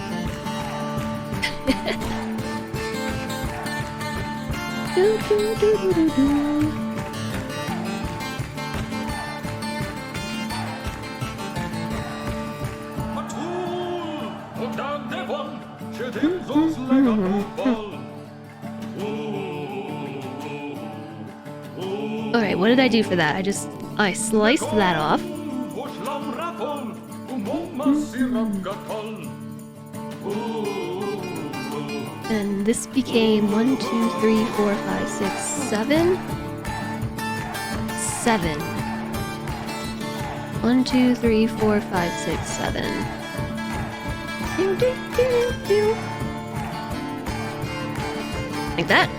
Alright, what did I do for that? I sliced that off. And this became 1, 2, 3, 4, 5, 6, 7. 7. 1, 2, 3, 4, 5, 6, 7. Like that.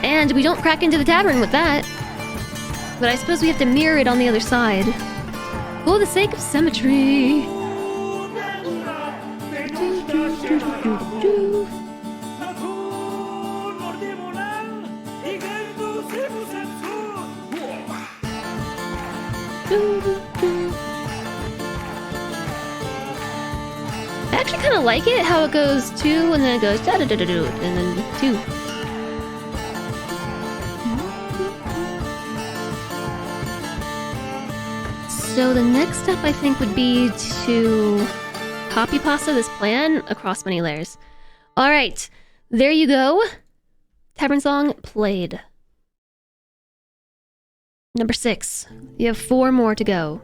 And we don't crack into the tavern with that. But I suppose we have to mirror it on the other side. For the sake of symmetry. I actually kind of like it how it goes 2 and then it goes da da da da da and then 2. So the next step I think would be to copy pasta this plan across many layers. All right, there you go. Tavern song played. Number 6. You have 4 more to go.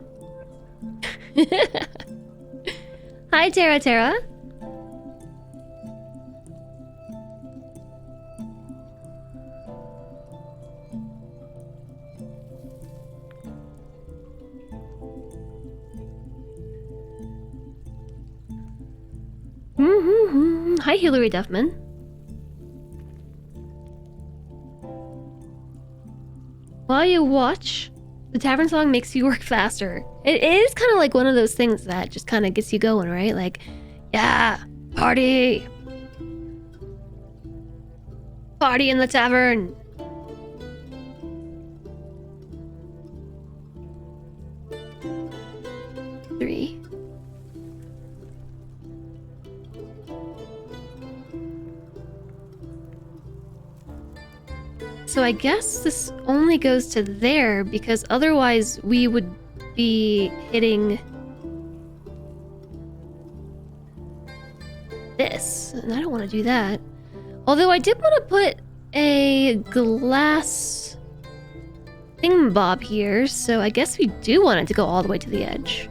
Hi, Tara Tara. Hi, Hilary Duffman. While you watch, the tavern song makes you work faster. It is kind of like one of those things that just kind of gets you going, right? Like, yeah, party! Party in the tavern! Three. So I guess this only goes to there because otherwise we would be hitting this. And I don't want to do that. Although I did want to put a glass thingbob here, so I guess we do want it to go all the way to the edge.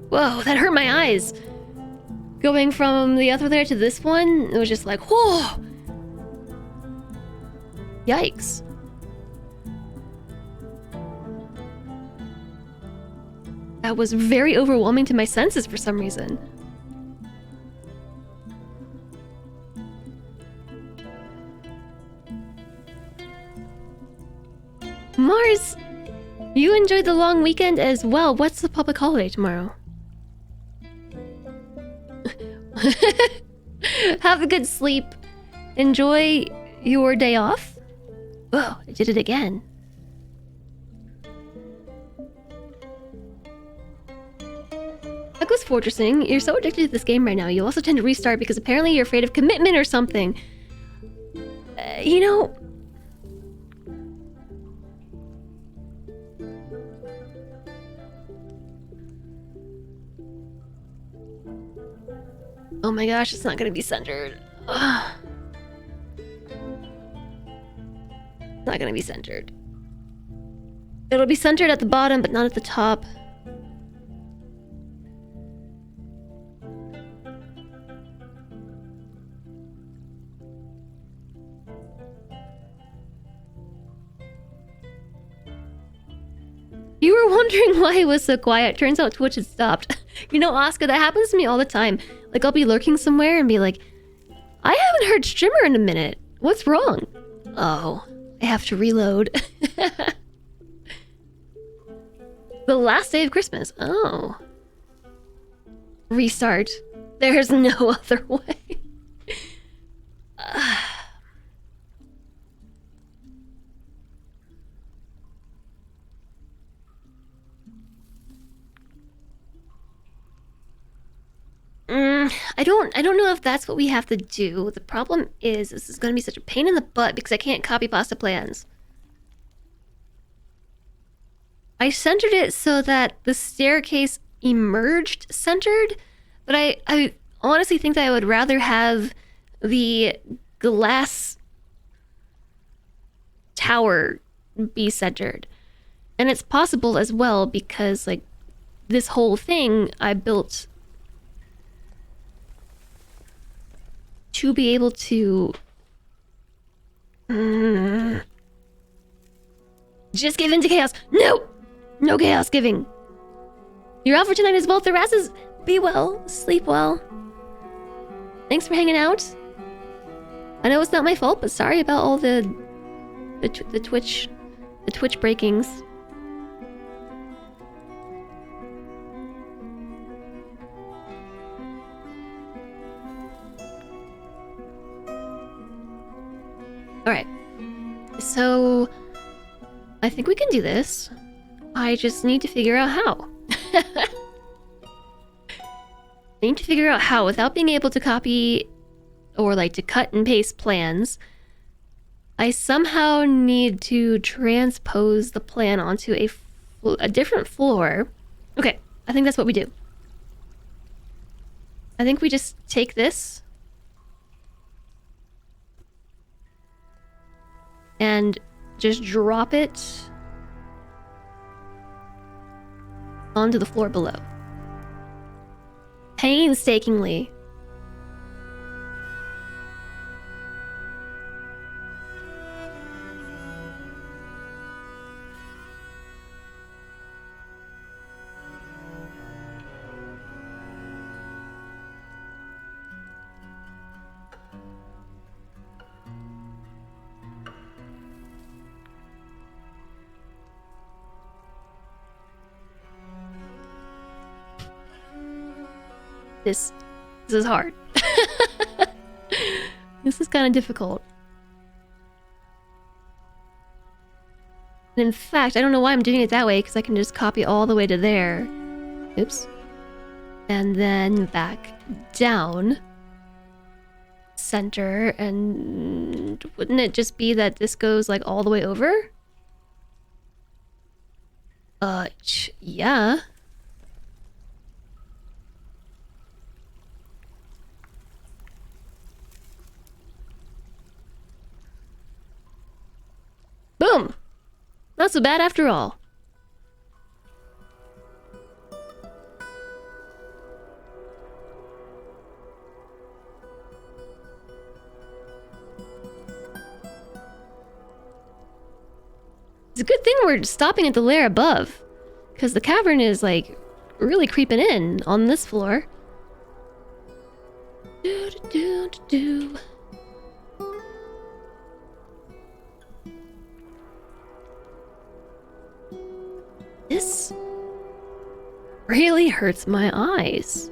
Whoa, that hurt my eyes. Going from the other there to this one, it was just like, whoa! Yikes. That was very overwhelming to my senses for some reason. Mars, you enjoyed the long weekend as well. What's the public holiday tomorrow? Have a good sleep. Enjoy your day off. Whoa, I did it again. That goes fortressing. You're so addicted to this game right now. You also tend to restart because apparently you're afraid of commitment or something. You know... Oh my gosh, it's not gonna be centered. Ugh. It's not gonna be centered. It'll be centered at the bottom, but not at the top. You were wondering why it was so quiet. Turns out Twitch had stopped. You know, Oscar, that happens to me all the time. Like, I'll be lurking somewhere and be like, I haven't heard Streamer in a minute. What's wrong? Oh, I have to reload. The last day of Christmas. Oh. Restart. There's no other way. I don't know if that's what we have to do. The problem is this is going to be such a pain in the butt because I can't copy pasta plans. I centered it so that the staircase emerged centered, but I honestly think that I would rather have the glass tower be centered. And it's possible as well because, like, this whole thing I built to be able to just give in to chaos. No! No chaos giving. Your offer tonight is well, Tharas's. Be well, sleep well. Thanks for hanging out. I know it's not my fault, but sorry about all the Twitch breakings. Alright. So I think we can do this. I just need to figure out how. I need to figure out how without being able to copy or like to cut and paste plans. I somehow need to transpose the plan onto a different floor. Okay, I think that's what we do. I think we just take this and just drop it onto the floor below. Painstakingly. This is hard. This is kind of difficult. And in fact, I don't know why I'm doing it that way, because I can just copy all the way to there. Oops. And then back down. Center, and wouldn't it just be that this goes like all the way over? Yeah. Boom! Not so bad after all. It's a good thing we're stopping at the layer above, because the cavern is like really creeping in on this floor. Do do do do do. This really hurts my eyes.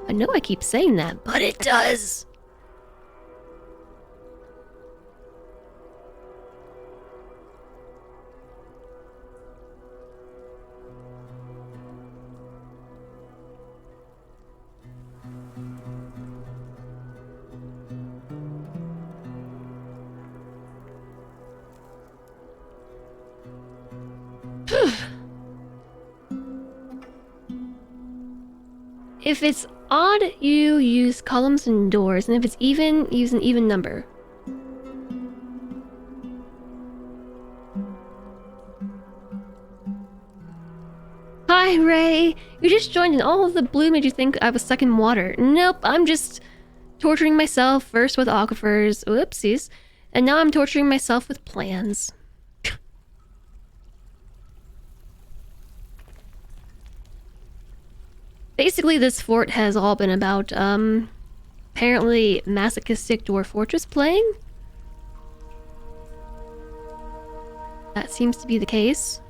I know I keep saying that, but it does. If it's odd, you use columns and doors, and if it's even, use an even number. Hi, Ray. You just joined and all of the blue made you think I was stuck in water. Nope, I'm just torturing myself, first with aquifers, whoopsies, and now I'm torturing myself with plans. Basically, this fort has all been about, apparently masochistic Dwarf Fortress playing. That seems to be the case.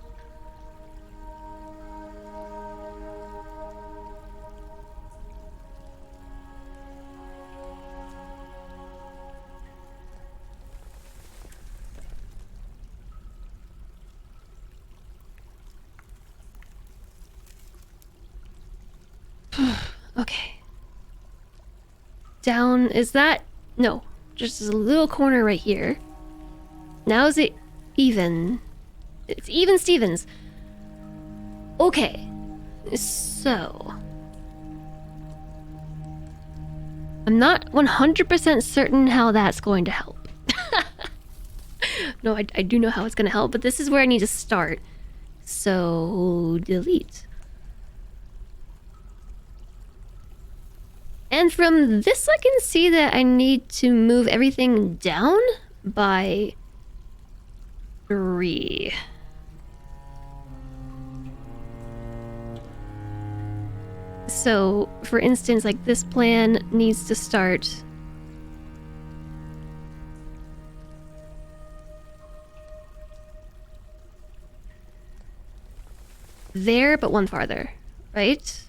Okay. Down, is that? No, just a little corner right here. Now is it even? It's even Stevens. Okay. So... I'm not 100% certain how that's going to help. No, I do know how it's going to help, but this is where I need to start. So, delete. And from this I can see that I need to move everything down by 3. So, for instance, like this plan needs to start there, but one farther, right?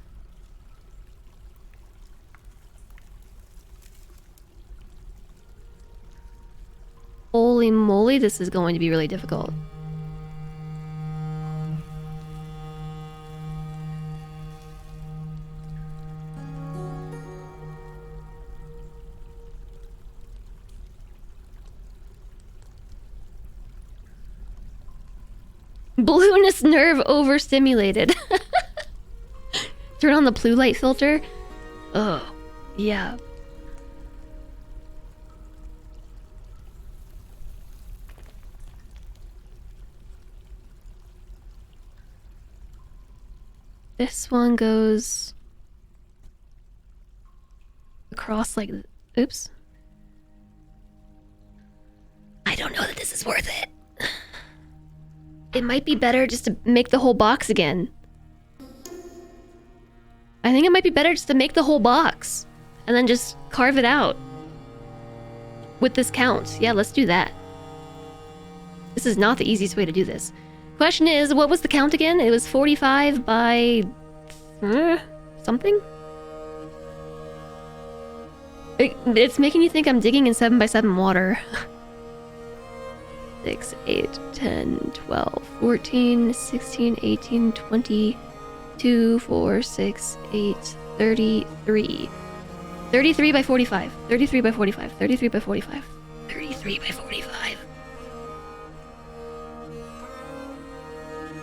Holy moly, this is going to be really difficult. Blueness nerve overstimulated. Turn on the blue light filter. Oh, yeah. This one goes across like... Oops. I don't know that this is worth it. It might be better just to make the whole box again. I think it might be better just to make the whole box and then just carve it out with this count. Yeah, let's do that. This is not the easiest way to do this. Question is, what was the count again? It was 45 by... something? It's making you think I'm digging in 7x7 water. 6, 8, 10, 12, 14, 16, 18, 20, 2, 4, 6, 8, 33. 33 by 45. 33 by 45. 33 by 45. 33 by 45.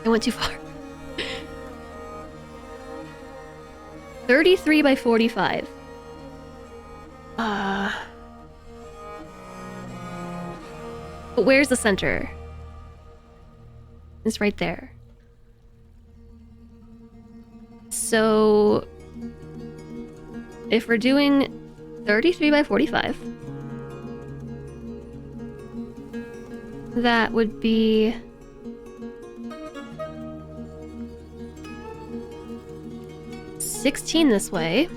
I went too far. 33 by 45. But where's the center? It's right there. So... if we're doing 33 by 45... that would be... 16 this way.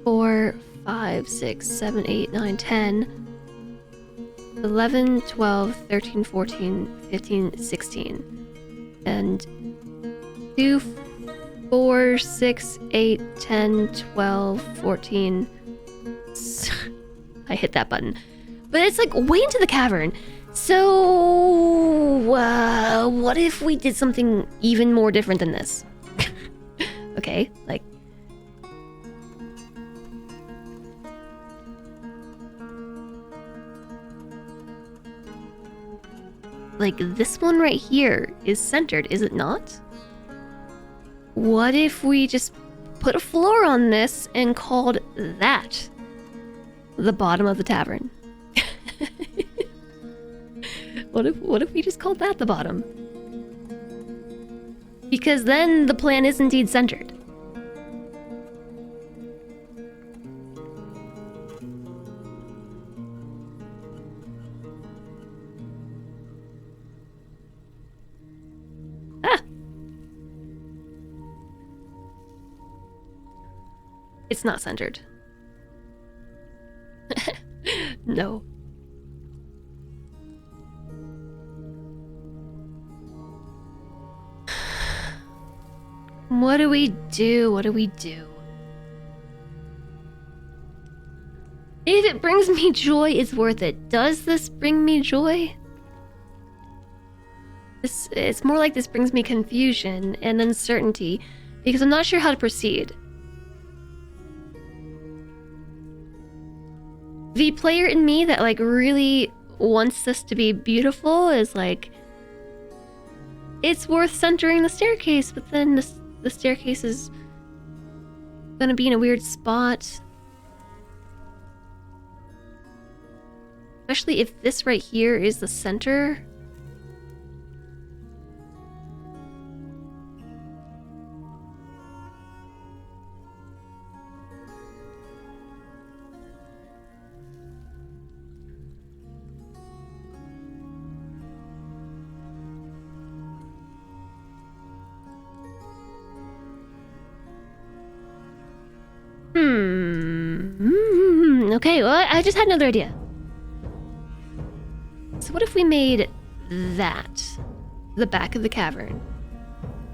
4, 5, 6, 7, 8, 9, 10... 11, 12, 13, 14, 15, 16. And 2, 4, 6, 8, 10, 12, 14. I hit that button. But it's like way into the cavern. So, what if we did something even more different than this? Okay, like... like this one right here is centered, is it not? What if we just put a floor on this and called that the bottom of the tavern? What if we just called that the bottom? Because then the plan is indeed centered. It's not centered. No. What do we do? What do we do? If it brings me joy, it's worth it. Does this bring me joy? It's more like this brings me confusion and uncertainty because I'm not sure how to proceed. The player in me that like really wants this to be beautiful is like, it's worth centering the staircase, but then the staircase is gonna be in a weird spot. Especially if this right here is the center. Okay, well, I just had another idea. So what if we made that the back of the cavern?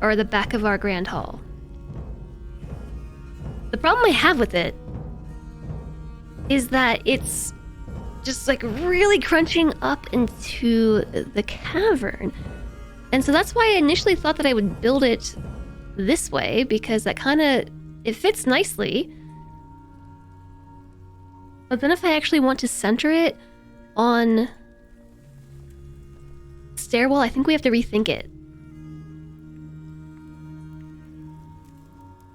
Or the back of our grand hall? The problem I have with it is that it's just like really crunching up into the cavern. And so that's why I initially thought that I would build it this way, because that kind of, it fits nicely. But then if I actually want to center it on stairwell, I think we have to rethink it.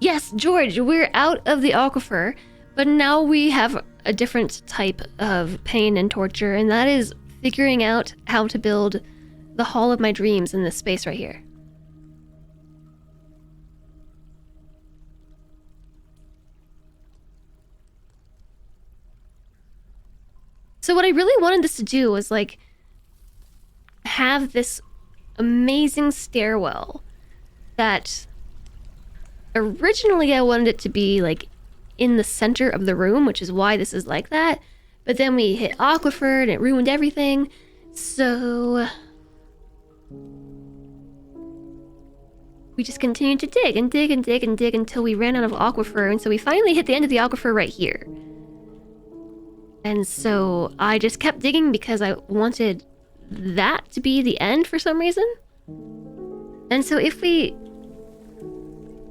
Yes, George, we're out of the aquifer, but now we have a different type of pain and torture, and that is figuring out how to build the Hall of My Dreams in this space right here. So what I really wanted this to do was like have this amazing stairwell that originally I wanted it to be like in the center of the room, which is why this is like that. But then we hit Aquifer and it ruined everything. So we just continued to dig and dig and dig and dig until we ran out of Aquifer. And so we finally hit the end of the Aquifer right here. And so I just kept digging because I wanted that to be the end for some reason. And so if we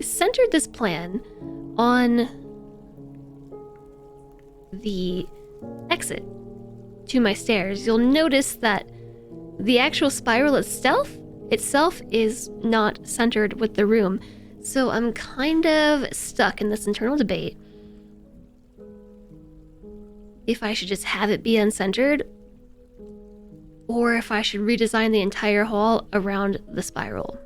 centered this plan on the exit to my stairs, you'll notice that the actual spiral itself is not centered with the room. So I'm kind of stuck in this internal debate if I should just have it be uncentered, or if I should redesign the entire hall around the spiral.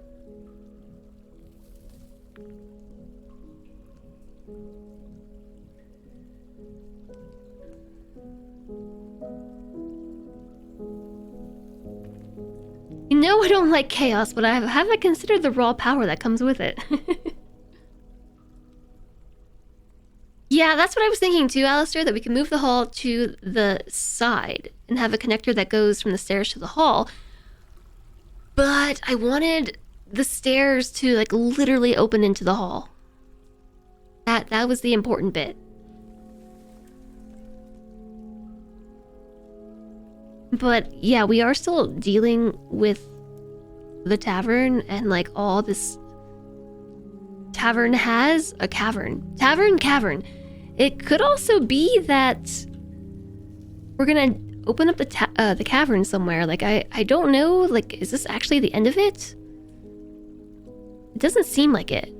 You know I don't like chaos, but I haven't considered the raw power that comes with it. Yeah, that's what I was thinking too, Alistair, that we can move the hall to the side and have a connector that goes from the stairs to the hall. But I wanted the stairs to like literally open into the hall. That was the important bit. But yeah, we are still dealing with the tavern and like all this tavern has a cavern. Cavern. It could also be that we're gonna open up the cavern somewhere. Like I don't know, like is this actually the end of it? It doesn't seem like it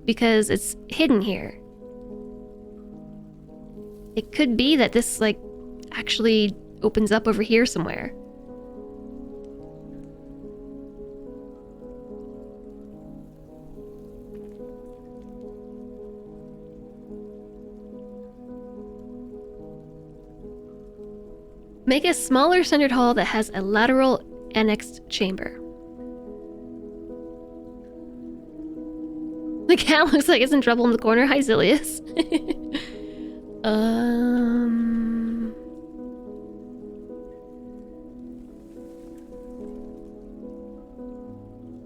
because it's hidden here. It could be that this like actually opens up over here somewhere. Make a smaller centered hall that has a lateral annexed chamber. The cat looks like it's in trouble in the corner. Hi, Zilius.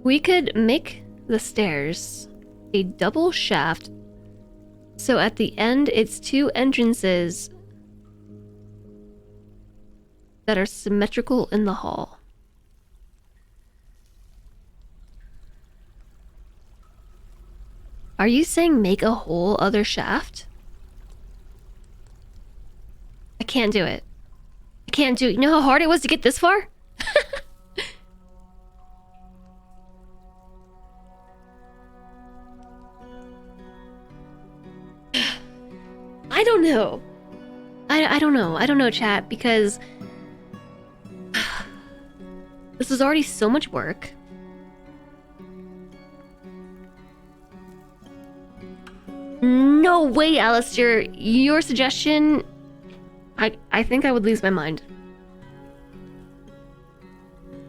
We could make the stairs a double shaft, so at the end it's two entrances that are symmetrical in the hall. Are you saying make a whole other shaft? I can't do it. I can't do it. You know how hard it was to get this far? don't know. I don't know. I don't know, chat, because this is already so much work. No way, Alistair. Your suggestion, I think I would lose my mind.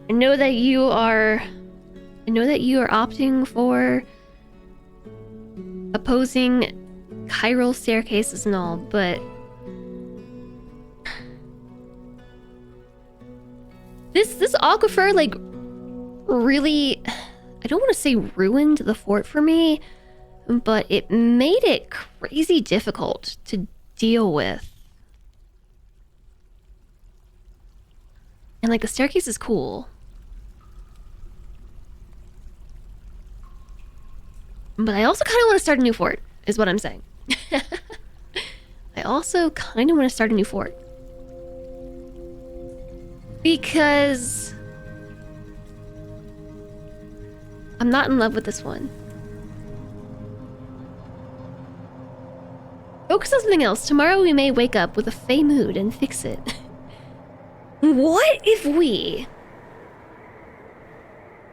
I know that you are opting for opposing chiral staircases and all, but this aquifer, like, really, I don't want to say ruined the fort for me, but it made it crazy difficult to deal with. And like, the staircase is cool, but I also kind of want to start a new fort, is what I'm saying. I also kind of want to start a new fort. Because I'm not in love with this one. Focus on something else. Tomorrow we may wake up with a fey mood and fix it. What if we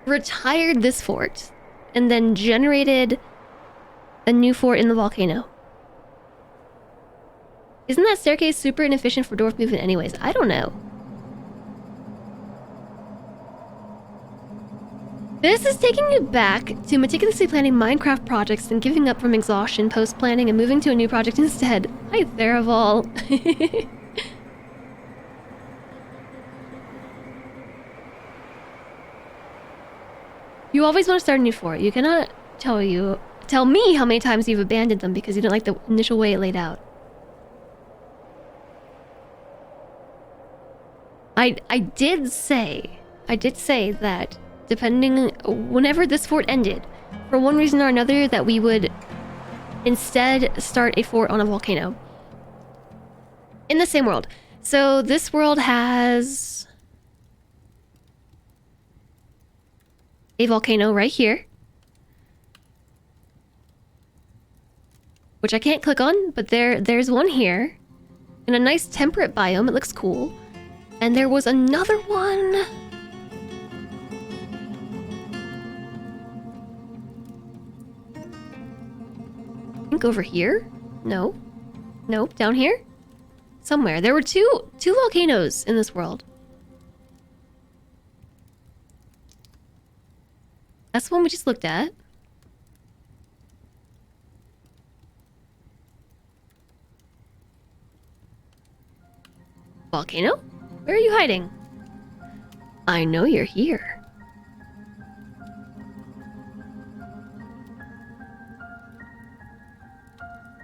retired this fort and then generated a new fort in the volcano? Isn't that staircase super inefficient for dwarf movement anyways? I don't know. This is taking you back to meticulously planning Minecraft projects and giving up from exhaustion post-planning and moving to a new project instead. Hi, Theraval. You always want to start a new fort. You cannot tell me how many times you've abandoned them because you didn't like the initial way it laid out. I did say that whenever this fort ended, for one reason or another, that we would instead start a fort on a volcano. In the same world. So this world has a volcano right here, which I can't click on, but there's one here in a nice temperate biome. It looks cool. And there was another one. I think over here? No. Nope, down here? Somewhere. There were two volcanoes in this world. That's the one we just looked at. Volcano? Where are you hiding? I know you're here.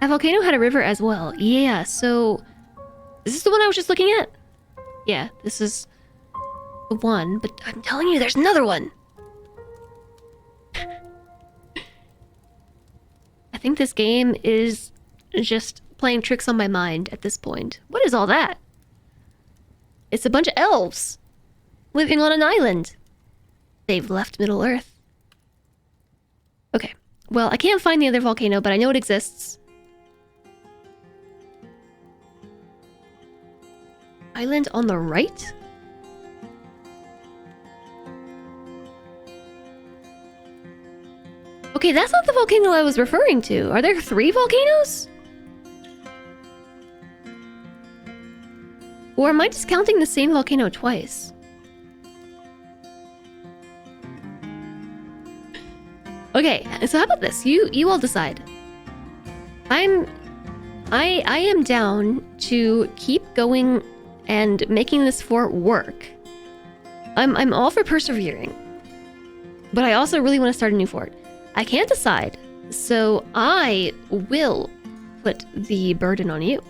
That volcano had a river as well. Yeah, so... Is this the one I was just looking at? Yeah, this is the one, but I'm telling you, there's another one! I think this game is just playing tricks on my mind at this point. What is all that? It's a bunch of elves living on an island. They've left Middle Earth. Okay, well, I can't find the other volcano, but I know it exists. Island on the right? Okay, that's not the volcano I was referring to. Are there 3 volcanoes? Or am I just counting the same volcano twice? Okay, so how about this? You all decide. I am down to keep going and making this fort work. I'm all for persevering. But I also really want to start a new fort. I can't decide, so I will put the burden on you.